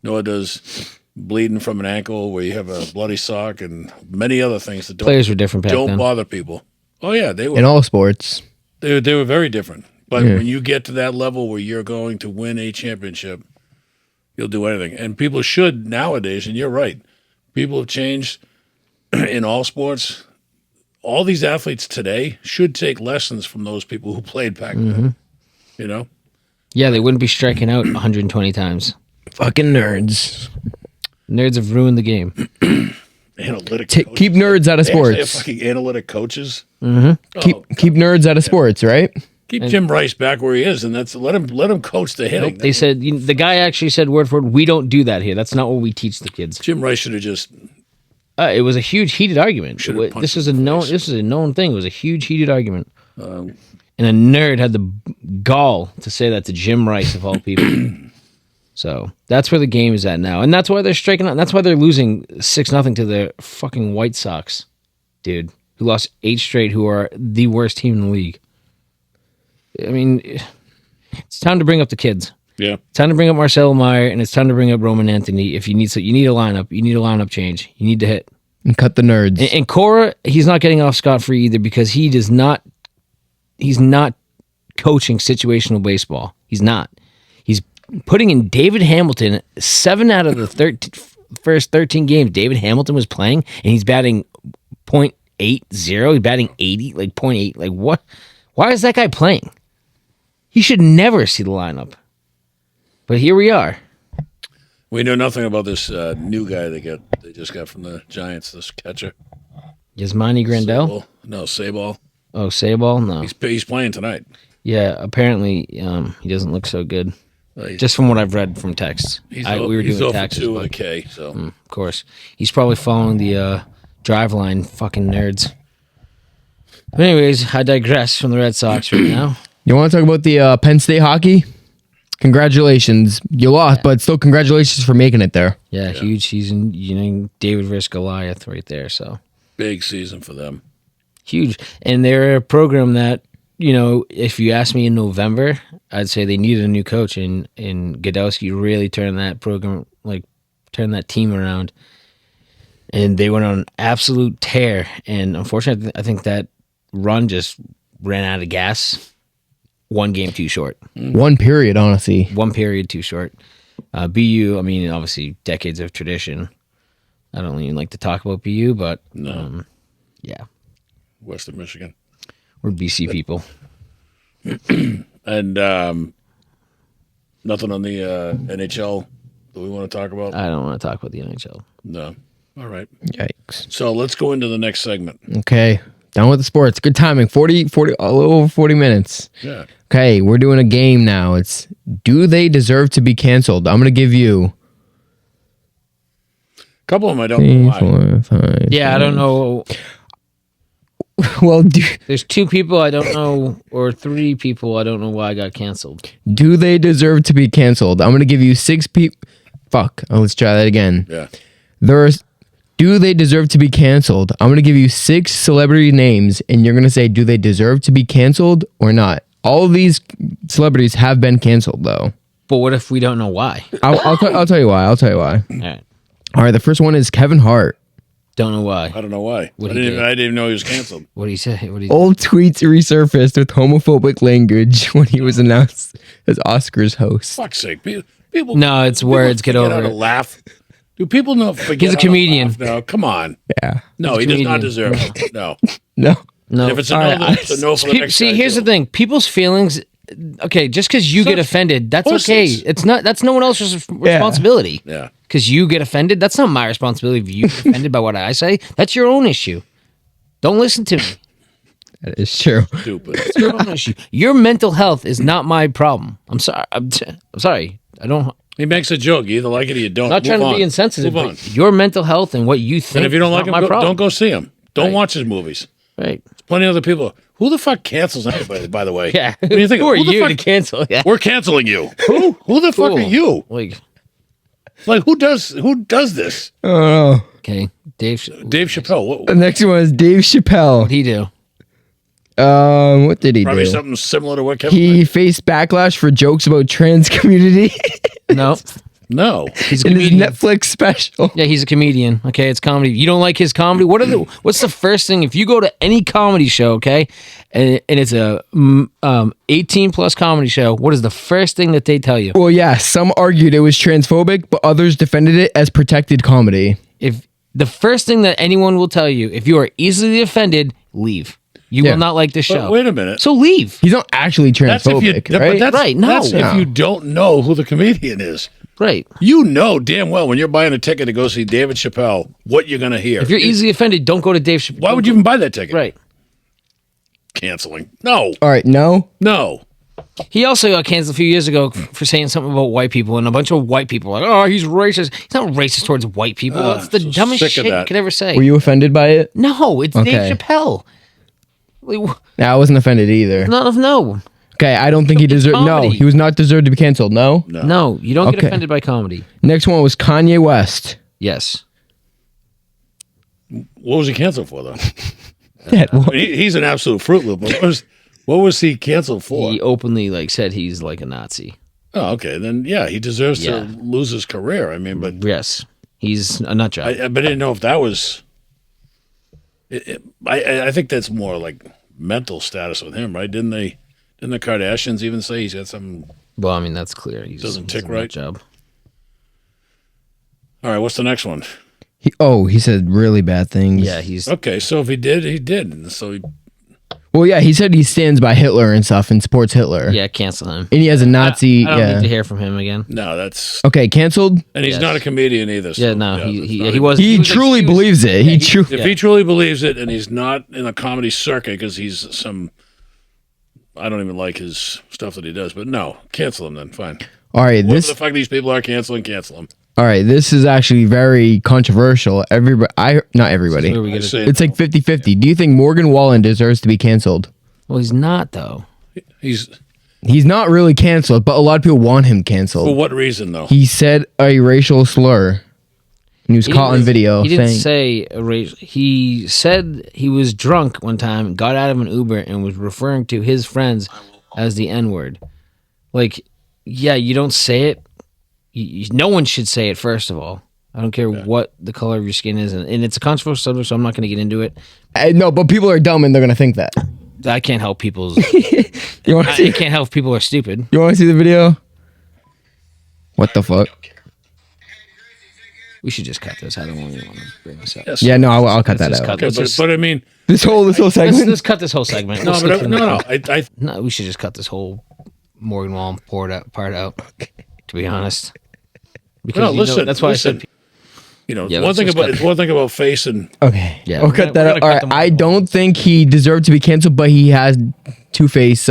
nor does bleeding from an ankle where you have a bloody sock and many other things that Players were different back don't then. bother people. Oh, yeah, they were. In all sports. They were very different. But when you get to that level where you're going to win a championship, you'll do anything. And people should nowadays, and you're right, people have changed in all sports. All these athletes today should take lessons from those people who played back then. You know? Yeah, they wouldn't be striking out 120 times. Fucking nerds. Nerds have ruined the game. Analytic coaches. Keep nerds out of They actually have sports. fucking analytic coaches. Keep nerds out of sports, right? Keep Jim Rice back where he is, and that's let him coach the hitting. They said the guy actually said word for word, "We don't do that here. That's not what we teach the kids." Jim Rice should have just It was a huge heated argument. Should have punched This is him a in the known. face. This is a known thing. It was a huge heated argument, and a nerd had the gall to say that to Jim Rice of all people. So that's where the game is at now, and that's why they're striking out. And that's why they're losing 6-0 to the fucking White Sox, dude, who lost 8 straight, who are the worst team in the league. I mean, it's time to bring up the kids. yeah. It's time to bring up Marcelo Meyer, and it's time to bring up Roman Anthony. If you need you need a lineup. You need a lineup change. You need to hit. And cut the nerds. And Cora, he's not getting off scot-free either because he's not coaching situational baseball. He's not. He's putting in David Hamilton 7 out of the first 13 games David Hamilton was playing, and he's batting .80. He's batting 80, like .8. Like what? Why is that guy playing? He should never see the lineup. But here we are. We know nothing about this new guy they just got from the Giants. This catcher, Yasmani Grandel? Sabal. No, Sabal. Oh, Sabal? No. He's playing tonight. Yeah, apparently he doesn't look so good. Just from what I've read from texts. He's We were he's doing 0 for taxes. 2 with a But, K. So of course. He's probably following the drive line fucking nerds. But anyways, I digress from the Red Sox right now. You want to talk about the Penn State hockey? Congratulations. You lost, but still congratulations for making it there. Yeah, huge season. You know, David versus Goliath right there. So big season for them. huge. And they're a program that, you know, if you asked me in November, I'd say they needed a new coach, and Godowski really turned that program, turned that team around. And they went on an absolute tear. And unfortunately, I think that run just ran out of gas. 1 game too short. One period, honestly. 1 period too short. BU, I mean, obviously, decades of tradition. I don't even like to talk about BU, but yeah, Western Michigan. we're BC people. And nothing on the NHL that we want to talk about? I don't want to talk about the NHL. No. All right. Yikes. So let's go into the next segment. Okay. Down with the sports. Good timing. 40, a little over 40 minutes. Yeah. Okay, we're doing a game now. It's do they deserve to be canceled? I'm going to give you A couple of them I don't know 3, why. 4, 5. Yeah, I don't know. Well, There's 2 people I don't know, or 3 people I don't know why I got canceled. do they deserve to be canceled? I'm going to give you 6 people. Fuck. Let's try that again. Yeah. Do they deserve to be canceled? I'm going to give you 6 celebrity names, and you're going to say, do they deserve to be canceled or not? All of these celebrities have been canceled, though. But what if we don't know why? I'll tell you why. I'll tell you why. All right. All right, the first one is Kevin Hart. Don't know why. I don't know why. I What'd didn't, he even, do? I didn't even know he was canceled. What do you say? What do you Old tweets resurfaced with homophobic language when he was announced as Oscars host. Fuck's sake. People. No, it's people words. Get forget over how to it. laugh. Do people know? Forget He's a how to comedian. laugh? No, come on. Yeah. No, He's he a does not comedian. deserve it. No. No. No. If it's a All no, right, then it's a no for the next See, guy, here's too. the thing. People's feelings. Okay, just because you get offended, that's okay. pussies. It's not. That's no one else's responsibility. Yeah. Because you get offended, that's not my responsibility. If you get offended by what I say, that's your own issue. Don't listen to me. That is true. Stupid. It's your own issue. Your mental health is not my problem. I'm sorry. I'm sorry. I don't. He makes a joke. You either like it or you don't. I'm not Move trying to on. be insensitive. Move on. But your mental health and what you think. And if you don't is like not him, my problem. don't go see him. Don't Right. watch his movies. Right. Plenty of other people. Who the fuck cancels anybody, by the way? Yeah. What do you think? Who are the you fuck- to cancel? Yeah. We're canceling you. Who? Who the fuck Cool. are you? Like, Like who does this? I don't know. Okay, Dave. Dave Chappelle. The next one is Dave Chappelle. What'd he do? What did he Probably do? something similar to what Kevin. He faced backlash for jokes about trans community No, No. he's a in his comedian. Netflix special. Yeah, he's a comedian. Okay, it's comedy. You don't like his comedy? What's the first thing if you go to any comedy show? Okay, and it's a 18 plus comedy show. What is the first thing that they tell you? Well, yeah, some argued it was transphobic, but others defended it as protected comedy. If the first thing that anyone will tell you, if you are easily offended, leave. You Yeah. will not like the show. But wait a minute. So leave. He's not actually That's if you. transphobic, But right? that's, Right, no. That's No. if you don't know who the comedian is. Right. You know damn well when you're buying a ticket to go see David Chappelle what you're going to hear. If you're easily offended, don't go to Dave Chappelle. Why would you even buy that ticket? Right. Canceling. No. All right, no. No. He also got canceled a few years ago for saying something about white people, and a bunch of white people were like, oh, he's racist. He's not racist towards white people. That's the so dumbest sick of shit you that. could ever say. Were you offended by it? No, it's Okay. Dave Chappelle. Like, Yeah, I wasn't offended either. no. Okay, I don't think he It's deserved. No, comedy. he was not deserved to be canceled. No. No, you don't get Okay. offended by comedy. Next one was Kanye West. Yes. What was he canceled for, though? That I mean, he's an absolute Fruit Loop. But what was he canceled for? He openly said he's like a Nazi. Oh, okay. Then, yeah, he deserves Yeah. to lose his career. I mean, but Yes. He's a nut job. I didn't know if that was. I think that's more like mental status with him, right? Didn't the Kardashians even say he's got some? Well, I mean, that's clear. He's Doesn't he's tick a nut right. job. All right, what's the next one? he said really bad things. Yeah, he's Okay, so if he did, he did. And so Well, yeah, he said he stands by Hitler and stuff and supports Hitler. yeah, cancel him. And he has a Nazi. I don't Yeah. need to hear from him again. no, that's Okay, canceled. and he's Yes. not a comedian either. So, Yeah, no, it's he not was. He was truly excused. believes it. He truly. If he truly believes it, and he's not in a comedy circuit because he's some. I don't even like his stuff that he does, but no, cancel him then. Fine. All right, Whatever this. the fuck these people are canceling, cancel them. All right, this is actually very controversial. Not everybody. Where we I get it. say It's like 50-50. Do you think Morgan Wallen deserves to be canceled? Well, he's not though. he's He's not really canceled, but a lot of people want him for canceled. what reason though? He said a racial slur. And he was caught on didn't- video He didn't saying, say a race. He said he was drunk one time, got out of an Uber, and was referring to his friends as the N word. Like, yeah, you don't say it. No one should say it. First of all, I don't care what the color of your skin is, and it's a controversial subject, so I'm not going to get into it. No, but people are dumb and they're gonna think that. I can't help people's. You want to I see? can't help if people are stupid. You want to see the video? What the fuck? We should just cut this. I don't want to bring this up. Yes. Yeah, no, I'll cut that Let's just out. cut Okay, this. but I mean, This whole segment. Let's cut this whole segment. no, Let's but skip no. I No, we should just cut this whole Morgan Wallen part out. To be honest, because no. Listen, that's why I listen. said. You know, Yeah, one let's thing just about cut- it's one thing about face and Okay. Yeah, I'll we're cut gonna- that we're out. gonna All cut right. them I all. don't think he deserved to be canceled, but he has two-face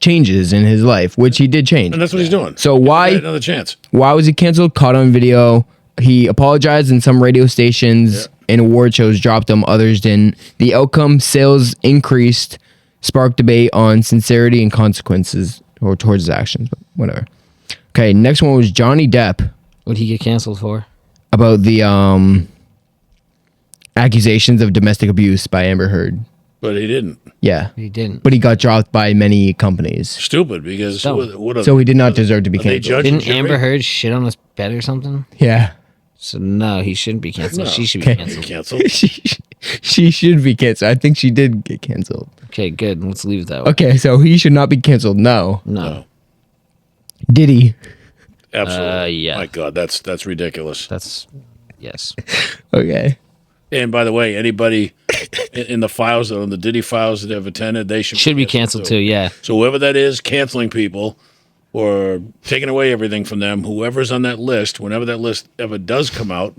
changes in his life, which he did change. and that's what he's doing. So Give why the guy another chance? why was he canceled? Caught on video. He apologized, and some radio stations and award shows dropped him. Others didn't. The outcome: sales increased, sparked debate on sincerity and consequences or towards his actions. But whatever. Okay, next one was Johnny Depp What'd he get canceled for? about the accusations of domestic abuse by Amber Heard. But he didn't. Yeah, He didn't. but he got dropped by many companies, Stupid because No. what are so he did not deserve to be are they canceled. judge and Didn't Amber jury? Heard shit on his bed or something? Yeah, So no, he shouldn't be canceled. No. She should be Okay. canceled. Canceled. she should be canceled. I think she did get canceled. Okay, good. Let's leave it that way. Okay, so he should not be canceled. No, No, did he? Absolutely. yeah. My God, that's ridiculous. that's yes. Okay. And by the way, anybody in the files on the Diddy files that have attended, they should Should be canceled too. Yeah. So whoever that is, canceling people or taking away everything from them, whoever's on that list, whenever that list ever does come out,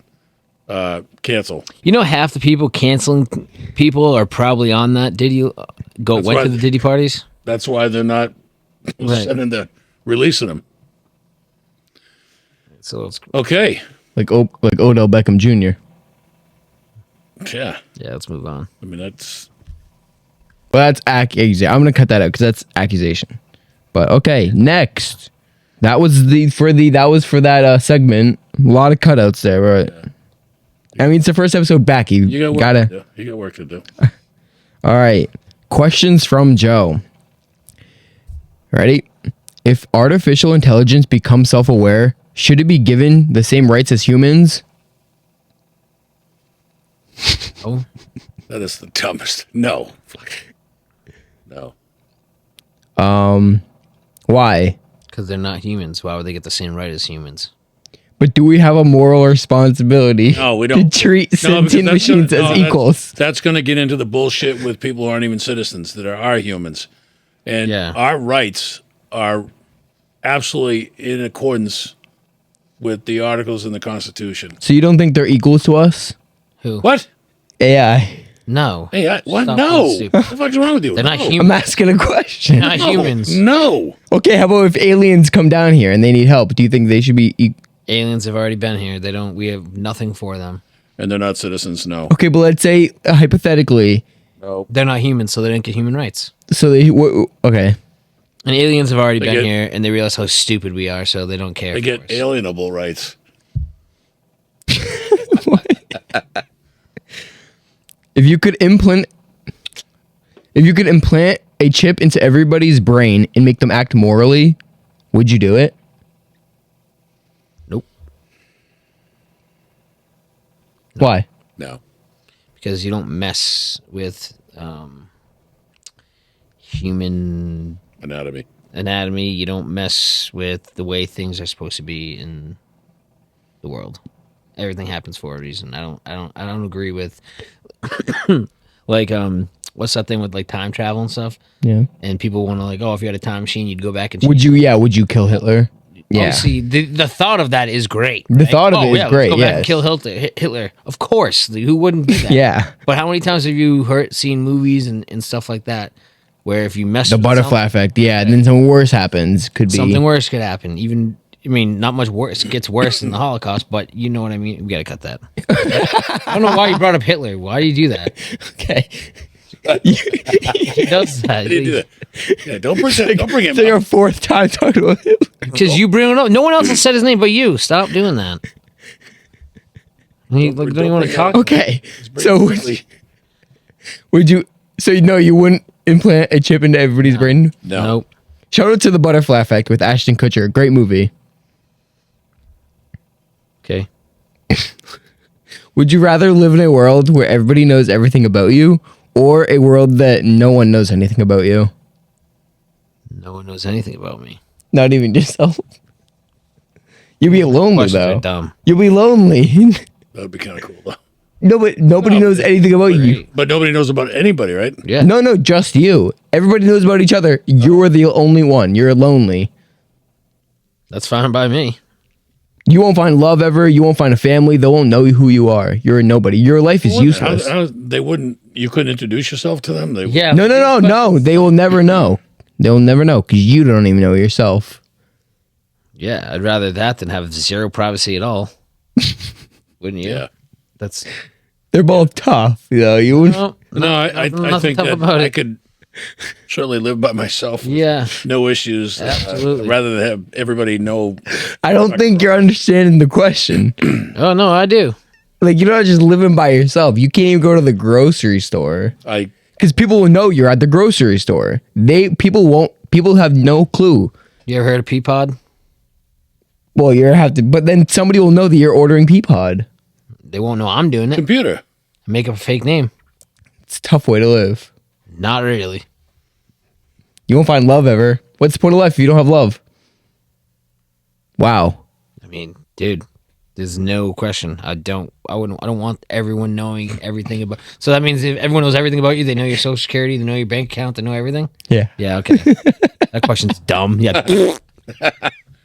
cancel. You know, half the people canceling people are probably on that. Did you went why- to the Diddy parties? That's why they're not Right. sending the releasing them. So it's Okay. Like Odell Beckham Jr. Yeah. yeah. Let's move on. I mean, that's Well, that's accusation. I'm gonna cut that out because that's accusation. But okay, next. That was for that segment A lot of cutouts there, but I mean, it's the first episode back. You got work gotta. to do. You got work to do. All right. Questions from Joe. Ready? If artificial intelligence becomes self-aware, should it be given the same rights as humans? Oh, That is the dumbest. No. No. Why? because they're not humans. Why would they get the same right as humans? But do we have a moral responsibility No, we don't. to treat No, because sentient that's machines gonna- as no, equals? That's going to get into the bullshit with people who aren't even citizens, that are humans. And Yeah. our rights are absolutely in accordance with the articles in the Constitution. So you don't think they're equals to us? Who? What? AI. No. Hey, what? Stop No. being stupid. What the fuck's wrong with you? They're not No. I'm humans. asking a question. They're not humans. No. Okay, how about if aliens come down here and they need help? Do you think they should be? Aliens have already been here. They don't. We have nothing for them. And they're not citizens, no. Okay, but let's say hypothetically, No. They're not humans, so they don't get human rights. so they. Okay, And aliens have already been get- here, and they realize how stupid we are, so they don't care. They get for us. alienable rights. if you could implant a chip into everybody's brain and make them act morally, would you do it? Nope. Why? No. Because you don't mess with human Anatomy. anatomy. You don't mess with the way things are supposed to be in the world. Everything happens for a reason. I don't agree with like what's that thing with like time travel and stuff? Yeah. And people want to like, oh, if you had a time machine, you'd go back and Would you? Yeah. Would you kill Hitler? Yeah. Obviously, the thought of that is great. The right? thought of it is let's great, Go back and yes. kill Hitler. Of course. Who wouldn't do that? Yeah. But how many times have you seen movies and stuff like that where if you mess The with butterfly effect. Yeah. And then something worse happens. Could be something worse could happen. Even, I mean, not much worse. It gets worse than the Holocaust, but you know what I mean. We got to cut that. I don't know why you brought up Hitler. Why do you do that? Okay. He does that. How do you do that? Yeah, don't bring him So your up. fourth time talking about Hitler. Because you bring it up. No one else has said his name but you. Stop doing that. Don't you want to talk? Okay. So would you? So you wouldn't implant a chip into everybody's brain? No. Nope. Shout out to The Butterfly Effect with Ashton Kutcher. Great movie. Okay. Would you rather live in a world where everybody knows everything about you, or a world that no one knows anything about you? No one knows anything about me. Not even yourself. You'll be lonely Questions though. are dumb. You'll be lonely. That would be kind of cool, though. Nobody knows anything about you. But nobody knows about anybody, right? Yeah. No, just you. Everybody knows about each other. You're the only one. You're lonely. That's fine by me. You won't find love ever. You won't find a family. They won't know who you are. You're a nobody. Your life is useless. They wouldn't. You couldn't introduce yourself to them. They, Yeah. No. They will never know. They will never know because you don't even know yourself. Yeah, I'd rather that than have zero privacy at all. Wouldn't you? Yeah. That's They're both tough. You wouldn't. No, I nothing think tough that about I it. could certainly live by myself. with Yeah. No issues. Absolutely. Rather than have everybody know. I don't think you're understanding the question. Oh no, I do. Like you're not just living by yourself. You can't even go to the grocery store because people will know you're at the grocery store. People have no clue. You ever heard of Peapod? Well, you have to, but then somebody will know that you're ordering Peapod. They won't know I'm doing it. computer. Make up a fake name. It's a tough way to live. Not really. You won't find love ever. What's the point of life if you don't have love? Wow. I mean, dude, there's no question. I don't want everyone knowing everything about. So that means if everyone knows everything about you, they know your social security, they know your bank account, they know everything. Yeah. Yeah. Okay. That question's dumb. Yeah.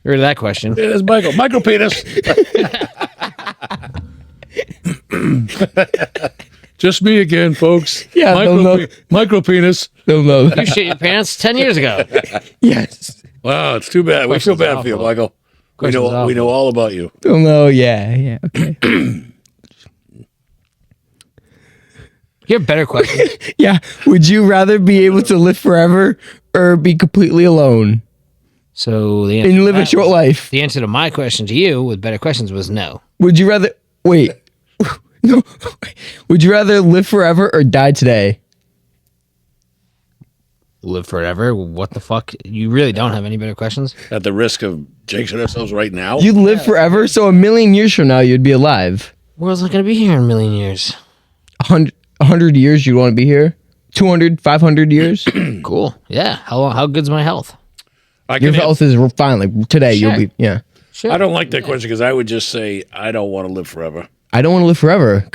Heard of that question? Yeah, that's Michael. Micro penis. Just me again, folks. Yeah, they'll know. Micro penis. They'll know You that. shit your pants 10 years ago. Yes. Wow, it's too bad. We feel Question's bad for you, awful. Michael. We Question's know awful. all about you. They'll know. Yeah. Okay. You have better questions. Yeah. Would you rather be able to live forever or be completely alone? So the answer and to live a that short was- life. The answer to my question to you with better questions was no. Would you rather wait? No. Would you rather live forever or die today? Live forever? What the fuck? You really don't have any better questions? At the risk of jinxing ourselves right now. You'd live forever, so a million years from now you'd be alive. World's not going to be here in a million years. 100 years you'd want to be here. 200, 500 years. Cool. Yeah. How good's my health? I Your can health is fine. Like today, Sure. you'll be. Yeah. Sure. I don't like that question because I would just say I don't want to live forever. I don't want to live forever,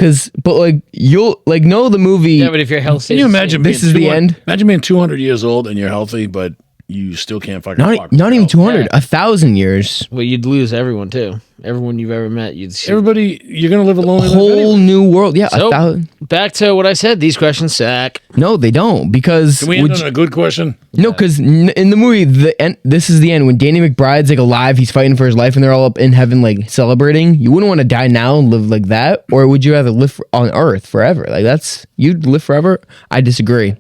but like you'll like know the movie. Yeah, but if your health Can you imagine This being is the 200 end? Imagine being 200 years old and you're healthy, but you still can't fucking walk. not even No. 200, Yeah. 1,000 years. well, you'd lose everyone too. Everyone you've ever met, you'd see. Everybody, you're going to live a lonely life Whole anyway. new world. Yeah, So, 1,000. back to what I said. These questions suck. No, they don't because Can we end on a good question? no, because in the movie, the end. This is the end when Danny McBride's like alive. He's fighting for his life, and they're all up in heaven like celebrating. You wouldn't want to die now and live like that, or would you rather live on Earth forever? Like you'd live forever. I disagree.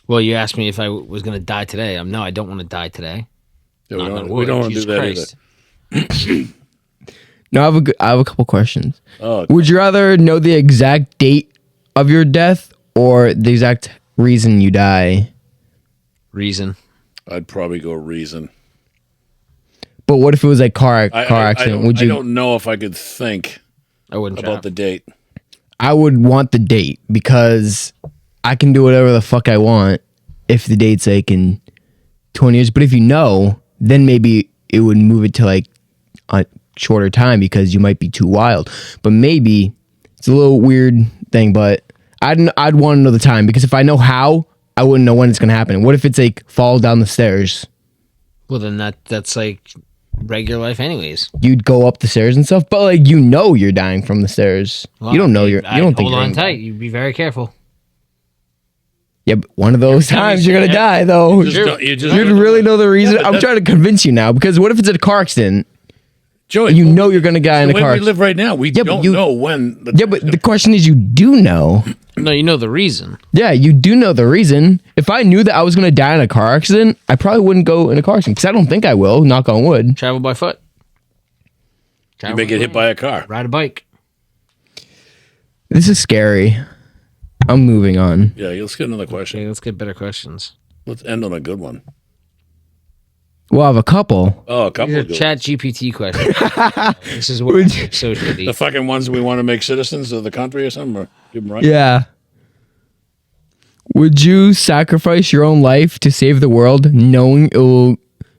Well, you asked me if I was going to die today. No, I don't want to die today. Yeah, Knock on we wood. don't want to do Jesus that Christ. either. No, I have a couple questions. Oh, Would you rather know the exact date of your death or the exact reason you die? Reason. I'd probably go reason. But what if it was like car I accident? don't, Would you? I don't know if I could think I wouldn't about the date. I would want the date because I can do whatever the fuck I want if the date's like in 20 years. But if you know, then maybe it would move it to like a shorter time because you might be too wild. But maybe it's a little weird thing, but I'd want to know the time because if I know how, I wouldn't know when it's going to happen. What if it's like fall down the stairs? Well, then that's like regular life, anyways. You'd go up the stairs and stuff, but like you know you're dying from the stairs. Well, you don't know you don't think hold you're on gonna- tight. You be very careful. Yeah, but one of those time you times say you're gonna that, die though. Just don't- you just You'd don't- really know the reason. but I'm trying to convince you now because what if it's a car accident? Joey, You know you're gonna die in a the way car we accident. live right now, we Yeah, but don't you- know when. Yeah, but the question is, you do know. No, you know the reason. Yeah, you do know the reason. If I knew that I was gonna die in a car accident, I probably wouldn't go in a car accident because I don't think I will. Knock on wood. Travel by foot. you Travel may get hit by a car. Ride a bike. This is scary. I'm moving on. Yeah, let's get another question. Okay, let's get better questions. Let's end on a good one. We'll have a couple. Oh, a couple These are of good Chat GPT questions. This is what Would you- so shitty. The fucking ones we want to make citizens of the country or something, or give them right. Yeah. Would you sacrifice your own life to save the world, knowing it will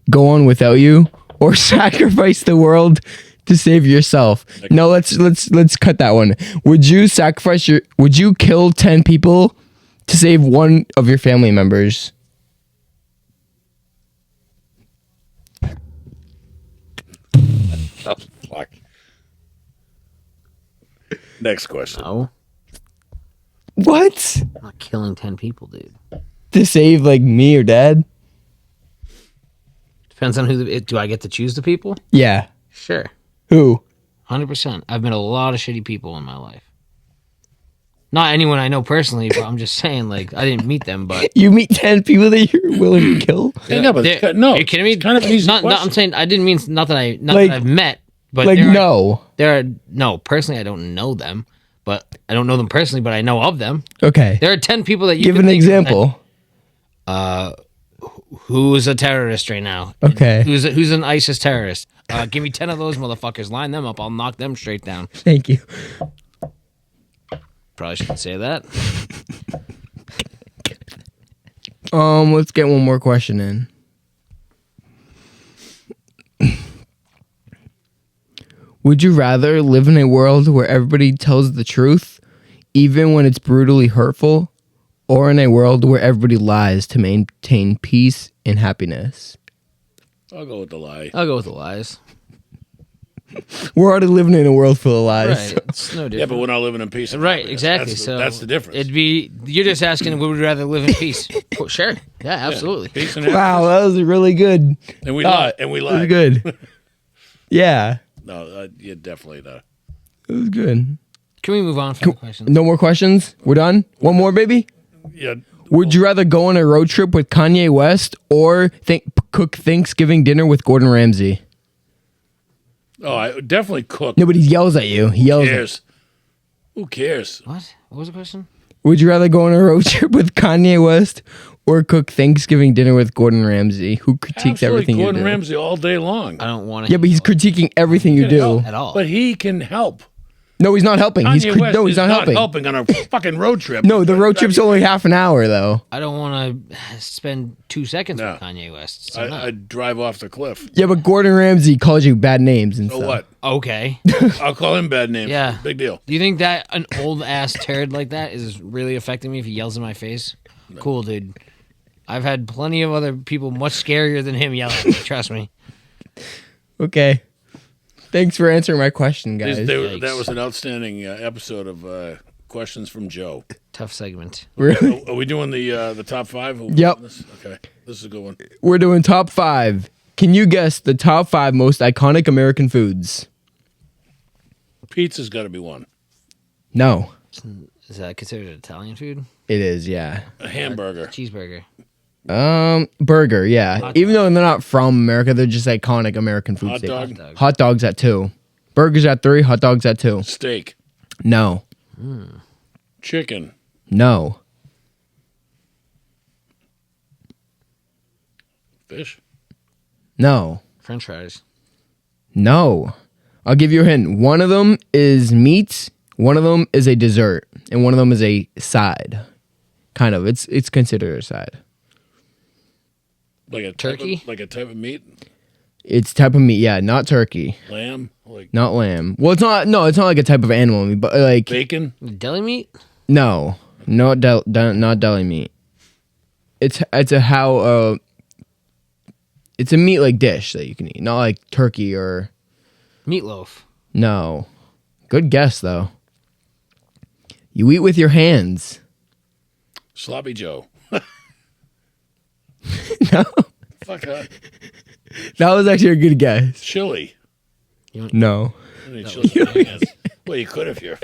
go on without you, or sacrifice the world to save yourself? No, let's cut that one. Would you Would you kill 10 people to save one of your family members? Oh, fuck. Next question. No, What? I'm not killing 10 people, dude. To save like me or dad? Depends on who. Do I get to choose the people? Yeah. Sure, Who? 100%. I've met a lot of shitty people in my life. Not anyone I know personally, but I'm just saying, like, I didn't meet them, but You meet 10 people that you're willing to kill? Yeah, no, but They're- no, are you kidding me? It's kind of an easy not, question. I'm saying I didn't mean not that Like- I've met, but Like, there are, no. there are no personally. I don't know them, but I don't know them personally, but I know of them. Okay. There are 10 people that you Give can an think of that- example. Who's a terrorist right now? Okay. Who's an ISIS terrorist? Give me 10 of those motherfuckers. Line them up. I'll knock them straight down. Thank you. Probably shouldn't say that. Let's get one more question in. Would you rather live in a world where everybody tells the truth, even when it's brutally hurtful, or in a world where everybody lies to maintain peace and happiness? I'll go with the lie. I'll go with the lies. We're already living in a world full of lies. Right. It's no different. Yeah, but we're not living in peace. and Right, happiness. exactly. That's the, So that's the difference. It'd be you're just asking, would we rather live in peace? Well, sure. Yeah, absolutely. Peace and Wow, happiness. that was really good. And we lie. And we That lie. was good. Yeah, No, yeah, definitely not. it was good. Can we move on from the questions? No more questions? We're done? One more, baby? Yeah. Would you rather go on a road trip with Kanye West or think cook Thanksgiving dinner with Gordon Ramsay? Oh, I would definitely cook. No, but he yells at you. He Who yells at cares? Who cares? What? What was the question? Would you rather go on a road trip with Kanye West or cook Thanksgiving dinner with Gordon Ramsay, who critiques Absolutely everything Gordon you do? Ramsay all day long. I don't want to. Yeah, but he's critiquing everything you do. at all. But he can help. No, he's not helping. Kanye West he's is not helping. on a fucking road trip. No, the road trip's only half an hour, though. I don't want to spend 2 seconds No. with Kanye West. So no. I'd drive off the cliff. Yeah, but Gordon Ramsay calls you bad names and So stuff. what? Okay. I'll call him bad names. Yeah. Big deal. Do you think that an old ass turd like that is really affecting me if he yells in my face? Cool, dude. I've had plenty of other people much scarier than him yelling at me. Trust me. Okay. Thanks for answering my question, guys. That was an outstanding episode of Questions from Joe. Tough segment. Really? Are we doing the top 5? Yep. Okay. This is a good one. We're doing top 5. Can you guess the top 5 most iconic American foods? Pizza's got to be one. No. Is that considered Italian food? It is, yeah. A hamburger. Cheeseburger. Burger, yeah. Hot Even though they're not from America, they're just iconic American food Hot staples. dog. Hot dogs at 2. Burgers at 3, hot dogs at 2. Steak. No. Chicken. No. Fish. No. French fries. No. I'll give you a hint. One of them is meat, one of them is a dessert, and one of them is a side. Kind of. It's considered a side. Like a Turkey? Like a type of meat. It's type of meat, yeah, not turkey, Lamb. Like not lamb. Well, it's not like a type of animal meat, but like bacon. Deli meat? no, not deli meat. It's a meat like dish that you can eat, not like turkey or Meatloaf. no. Good guess though. You eat with your hands. Sloppy Joe. No, Fuck that. that was actually a good guess. Chili. No, I mean, chili. Well, you could if you're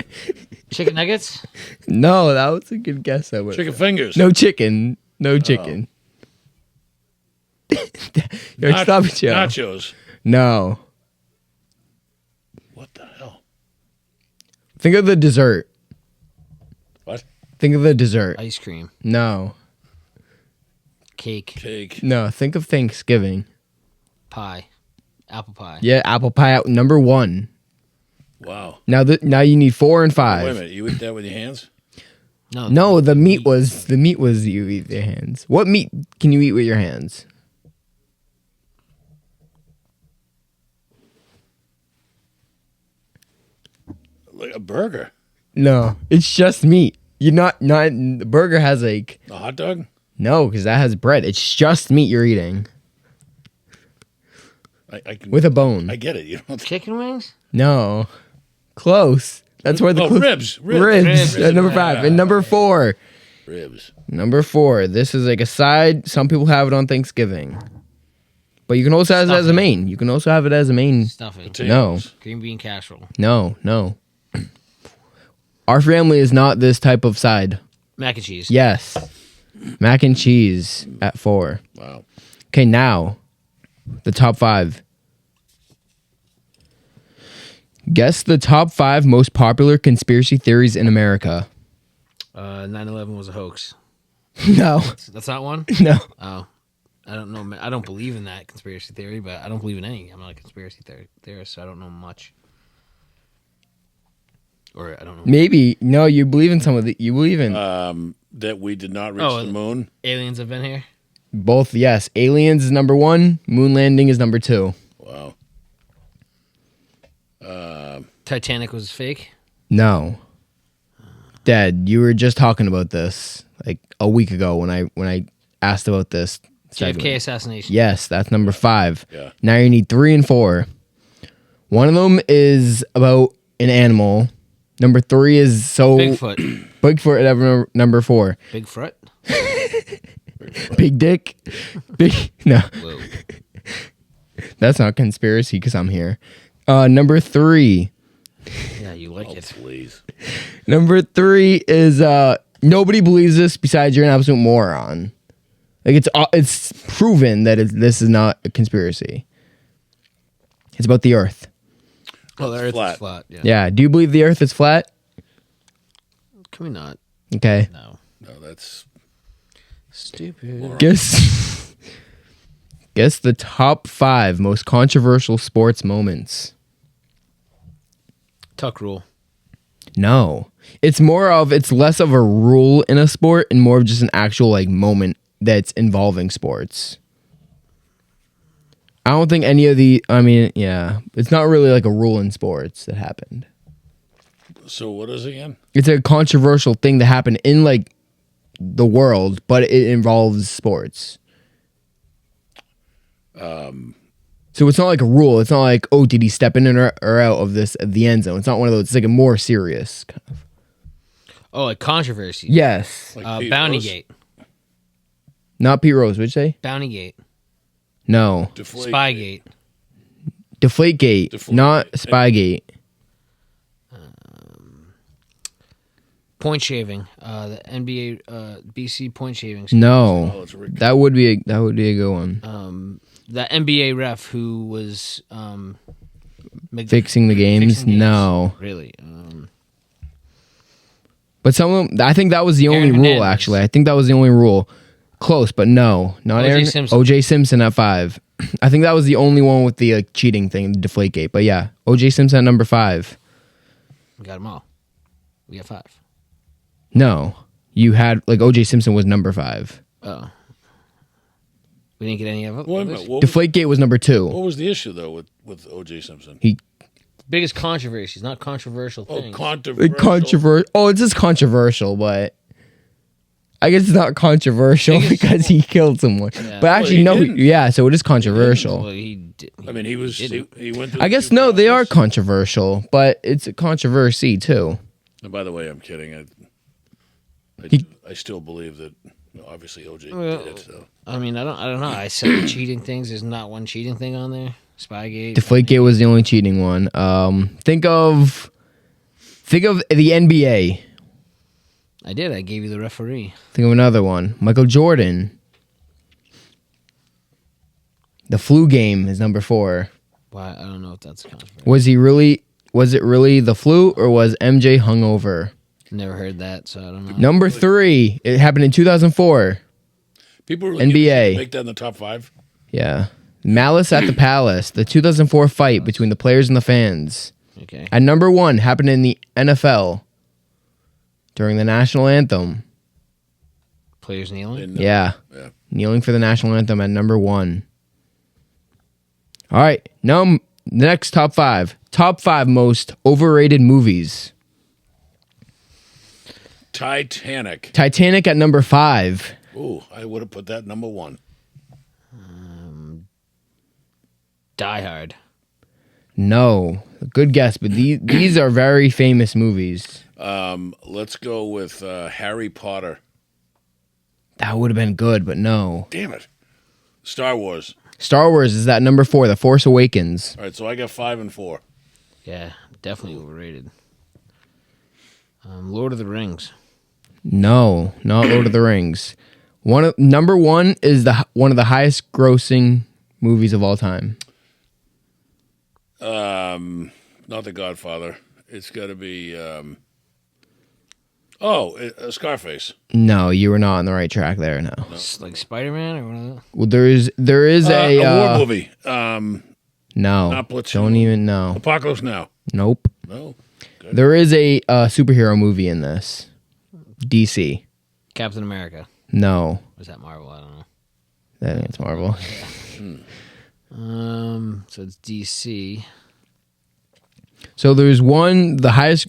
Chicken nuggets? no, that was a good guess. That was chicken fingers. no chicken, no chicken. You're Sloppy Joe. Nachos. No, What the hell? think of the dessert. What? Think of the dessert. Ice cream. No, Cake. Cake. no. Think of Thanksgiving. Pie. Apple pie. Yeah, apple pie out number 1. Wow. Now you need 4 and 5. Wait a minute. You eat that with your hands? No, the meat was you eat with your hands. What meat can you eat with your hands? Like a burger. No, it's just meat. You're not the burger has like A hot dog? no, because that has bread. It's just meat you're eating I can, with a bone. I get it. You don't. Chicken wings? No, close. That's where the Ribs. ribs. Number 5 and number 4. Ribs. Number 4. This is like a side. Some people have it on Thanksgiving, but you can also have it as a main. You can also have it as a main. Stuffing. Potatoes. Green bean casserole. No. Our family is not this type of side. Mac and cheese. Yes. Mac and cheese at 4. Wow. Okay, now the top 5. Guess the top 5 most popular conspiracy theories in America. 9/11 was a hoax. No. That's not one? No. Oh. I don't know. I don't believe in that conspiracy theory, but I don't believe in any. I'm not a conspiracy theorist, so I don't know much. Or I don't know. Maybe. No, you believe in some of the. You believe in That we did not reach the moon. Aliens have been here? both. Yes. Aliens is number 1. Moon landing is number 2. Wow. Titanic was fake? No. Dad, you were just talking about this like a week ago when I asked about this. segment. JFK assassination. Yes, that's number 5. Yeah. Now you need 3 and 4. One of them is about an animal. Number 3 is Bigfoot. Bigfoot at number 4. Bigfoot? Big dick. No, Whoa. that's not conspiracy because I'm here. Number 3. Yeah, you like it. Please. Number 3 is nobody believes this besides you're an absolute moron. Like it's proven that this is not a conspiracy. It's about the Earth. Well, the Earth flat. is flat. Yeah. Yeah. Do you believe the Earth is flat? Can we not? Okay. No. No, that's Stupid. Guess the top 5 most controversial sports moments. Tuck rule. No. It's less of a rule in a sport and more of just an actual like moment that's involving sports. I don't think any of it's not really like a rule in sports that happened. so. What is it again? It's a controversial thing that happened in like the world, but it involves sports. So it's not like a rule. It's not like, oh, did he step in or out of the end zone? It's not one of those. It's like a more serious kind of. Oh, like controversy. Yes. Like Pete Bounty Rose? Gate. Not Pete Rose, would you say? Bounty Gate. No. Deflate. Spygate. Deflategate, Deflategate. not Spygate. Point shaving. The NBA BC point shaving. No. Oh, it's Rick. That would be a good one. The NBA ref who was Fixing the games? fixing No. Really. But I think that was the only Aaron rule, Hernandez. actually. I think that was the only rule. Close, but no. Not O.J. Aaron. Simpson. O.J. Simpson at 5. I think that was the only one with the cheating thing, the Deflategate. But yeah, O.J. Simpson at number 5. We got them all. We got 5. No. You had, like, O.J. Simpson was number 5. Oh. We didn't get any of it. Wait a minute. What Deflategate was number 2. was the issue though with O.J. Simpson? Biggest controversies, not controversial Oh, things. Controversial. Oh, it's just controversial, but I guess it's not controversial because he killed someone. Yeah. But actually, he no. didn't. Yeah, so it is controversial. Well, he did. I mean, he went through. I guess no, they are controversial, but it's a controversy too. And by the way, I'm kidding. I still believe that. Obviously, O.J. Well, did it. So. I mean, I don't know. I said cheating things. There's not one cheating thing on there. Spygate. Deflategate was the only cheating one. Think of the NBA. I did. I gave you the referee. Think of another one. Michael Jordan. The flu game is number 4. Why? I don't know if that's controversial. Was it really the flu or was MJ hungover? Never heard that, so I don't know. Number 3, it happened in 2004. People really NBA. make that in the top 5. Yeah. Malice at the Palace, the 2004 fight between the players and the fans. Okay. At number 1, happened in the NFL during the national anthem. Players kneeling. Yeah. Yeah. Kneeling for the national anthem at number 1. All right. Next top 5. Top 5 most overrated movies. Titanic at number 5. Ooh, I would have put that number 1. Die Hard. No. Good guess, but these are very famous movies. Let's go with Harry Potter. That would have been good, but no. Damn it. Star Wars. Star Wars is at number 4, The Force Awakens. All right, so I got 5 and 4. Yeah, definitely overrated. Lord of the Rings. No, not Lord of the Rings. Number 1 is one of the highest grossing movies of all time. Not The Godfather. It's got to be Scarface. No, you were not on the right track there. No. It's like Spider-Man or one of those. Well, there is A a war movie. no. Not Platoon. Don't even know. Apocalypse Now. Nope. No. There is a superhero movie in this. DC. Captain America. No, Was that Marvel? I don't know. I think it's Marvel. So it's DC. So there's one of the highest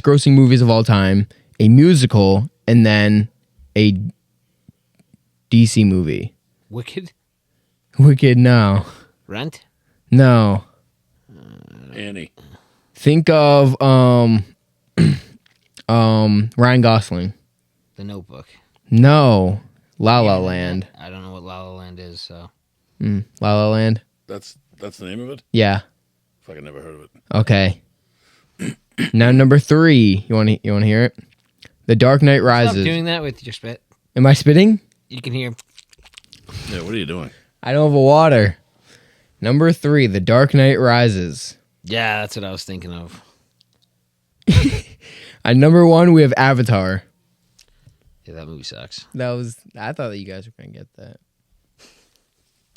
grossing movies of all time, a musical, and then a DC movie. Wicked. Wicked, no. Rent. No. Annie. Think of Ryan Gosling. The Notebook. No. La La Land. I don't know what La La Land is, so. La La Land? That's the name of it? Yeah. Fucking never heard of it. Okay. Now number 3. You want to hear it? The Dark Knight Stop Rises. doing that with your spit. Am I spitting? You can hear. Yeah, what are you doing? I don't have a water. Number 3, The Dark Knight Rises. Yeah, that's what I was thinking of. At number 1, we have Avatar. Yeah, that movie sucks. I thought that you guys were going to get that.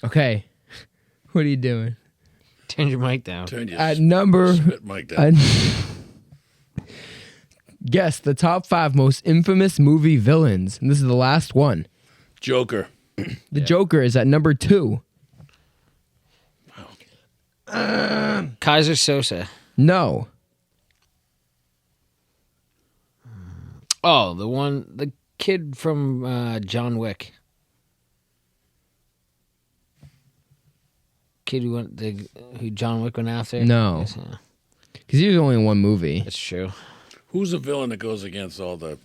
Okay. What are you doing? Turn your mic down. Turn your At number... spit mic down. Guess the top 5 most infamous movie villains. And this is the last one. Joker. The Joker is at number 2. Kaiser Sosa. No. Oh, the kid from John Wick. Kid who John Wick went after? No. Yes, yeah. Because he was only in one movie. That's true. Who's the villain that goes against all the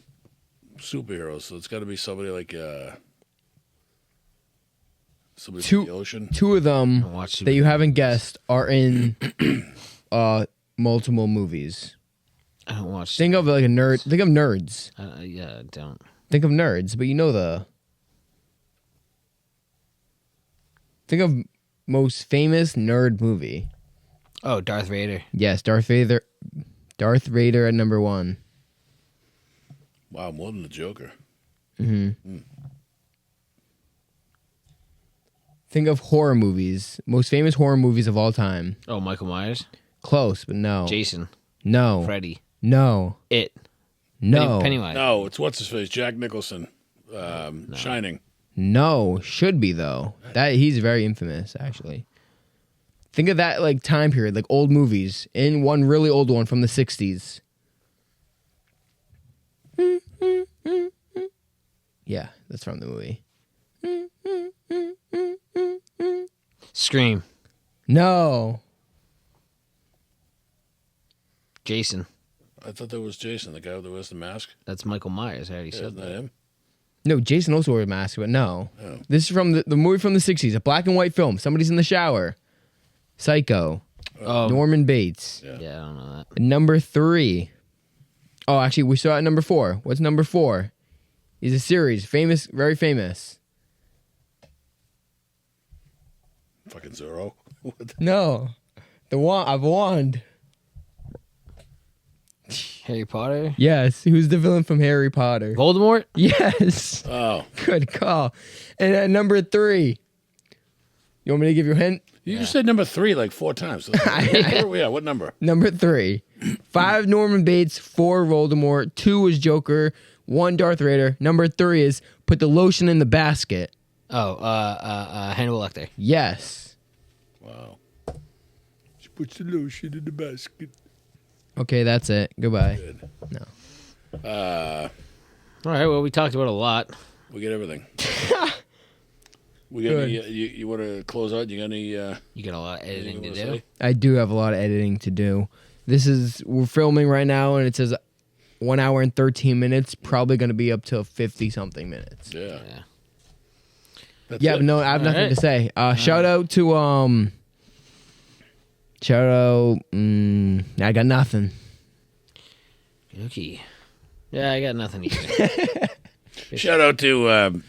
superheroes? So it's got to be somebody like somebody from the ocean. 2 of them Don't watch that you haven't guessed are in multiple movies. I don't watch. Think of like a nerd. Think of nerds. Yeah, I don't. Think of nerds, but you know the. Think of most famous nerd movie. Oh, Darth Vader. Yes, Darth Vader. Darth Vader at number 1. Wow, more than the Joker. Think of horror movies. Most famous horror movies of all time. Oh, Michael Myers. Close, but no. Jason. No. Freddy. No. It. No. Pennywise. No, it's what's his face? Jack Nicholson. Shining. No. Should be though. That he's very infamous, actually. Think of that like time period, like old movies. In one really old one from the 60s. Yeah, that's from the movie. Scream. No. Jason. I thought that was Jason, the guy who wears the mask. That's Michael Myers. I already Yeah, said isn't that that. him? No, Jason also wore a mask, but no. Oh. This is from the movie from the 60s, a black and white film. Somebody's in the shower. Psycho. Oh, Norman Bates. Yeah. yeah, I don't know that. Number 3. Oh, actually, we saw at number 4. What's number 4? He's a series. Famous, very famous. Fucking Zorro. No. The wand. I've wand. Harry Potter. Yes. Who's the villain from Harry Potter? Voldemort. Yes. Oh. Good call. And at number 3. You want me to give you a hint? You just said number 3 like 4 times. Where are we at? What number? Number 3. 5 Norman Bates, 4 Voldemort, 2 is Joker, 1 Darth Vader. Number 3 is put the lotion in the basket. Oh, Hannibal Lecter. Yes. Wow. She puts the lotion in the basket. Okay, that's it. Goodbye. No. All right. Well, we talked about a lot. We get everything. We got Good. any, you want to close out? You got any? You got a lot of editing to anything you do. wanna say? I do have a lot of editing to do. We're filming right now, and it says 1 hour and 13 minutes. Probably going to be up to 50 something minutes. Yeah. Yeah. That's Yeah, it. but no, I have nothing right. to say. Shout out to I got nothing. Okay. Yeah, I got nothing either. Shout out to.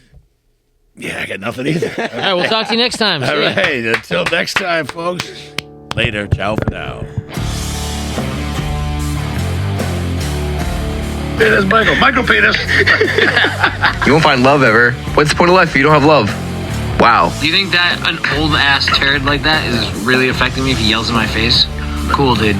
Yeah, I got nothing either. All right. We'll talk to you next time. All See ya. right. Until next time, folks. Later. Ciao for now. Hey, there's Michael. Michael Penis. You won't find love ever. What's the point of life if you don't have love? Wow. Do you think that an old ass turd like that is really affecting me if he yells in my face? Cool, dude.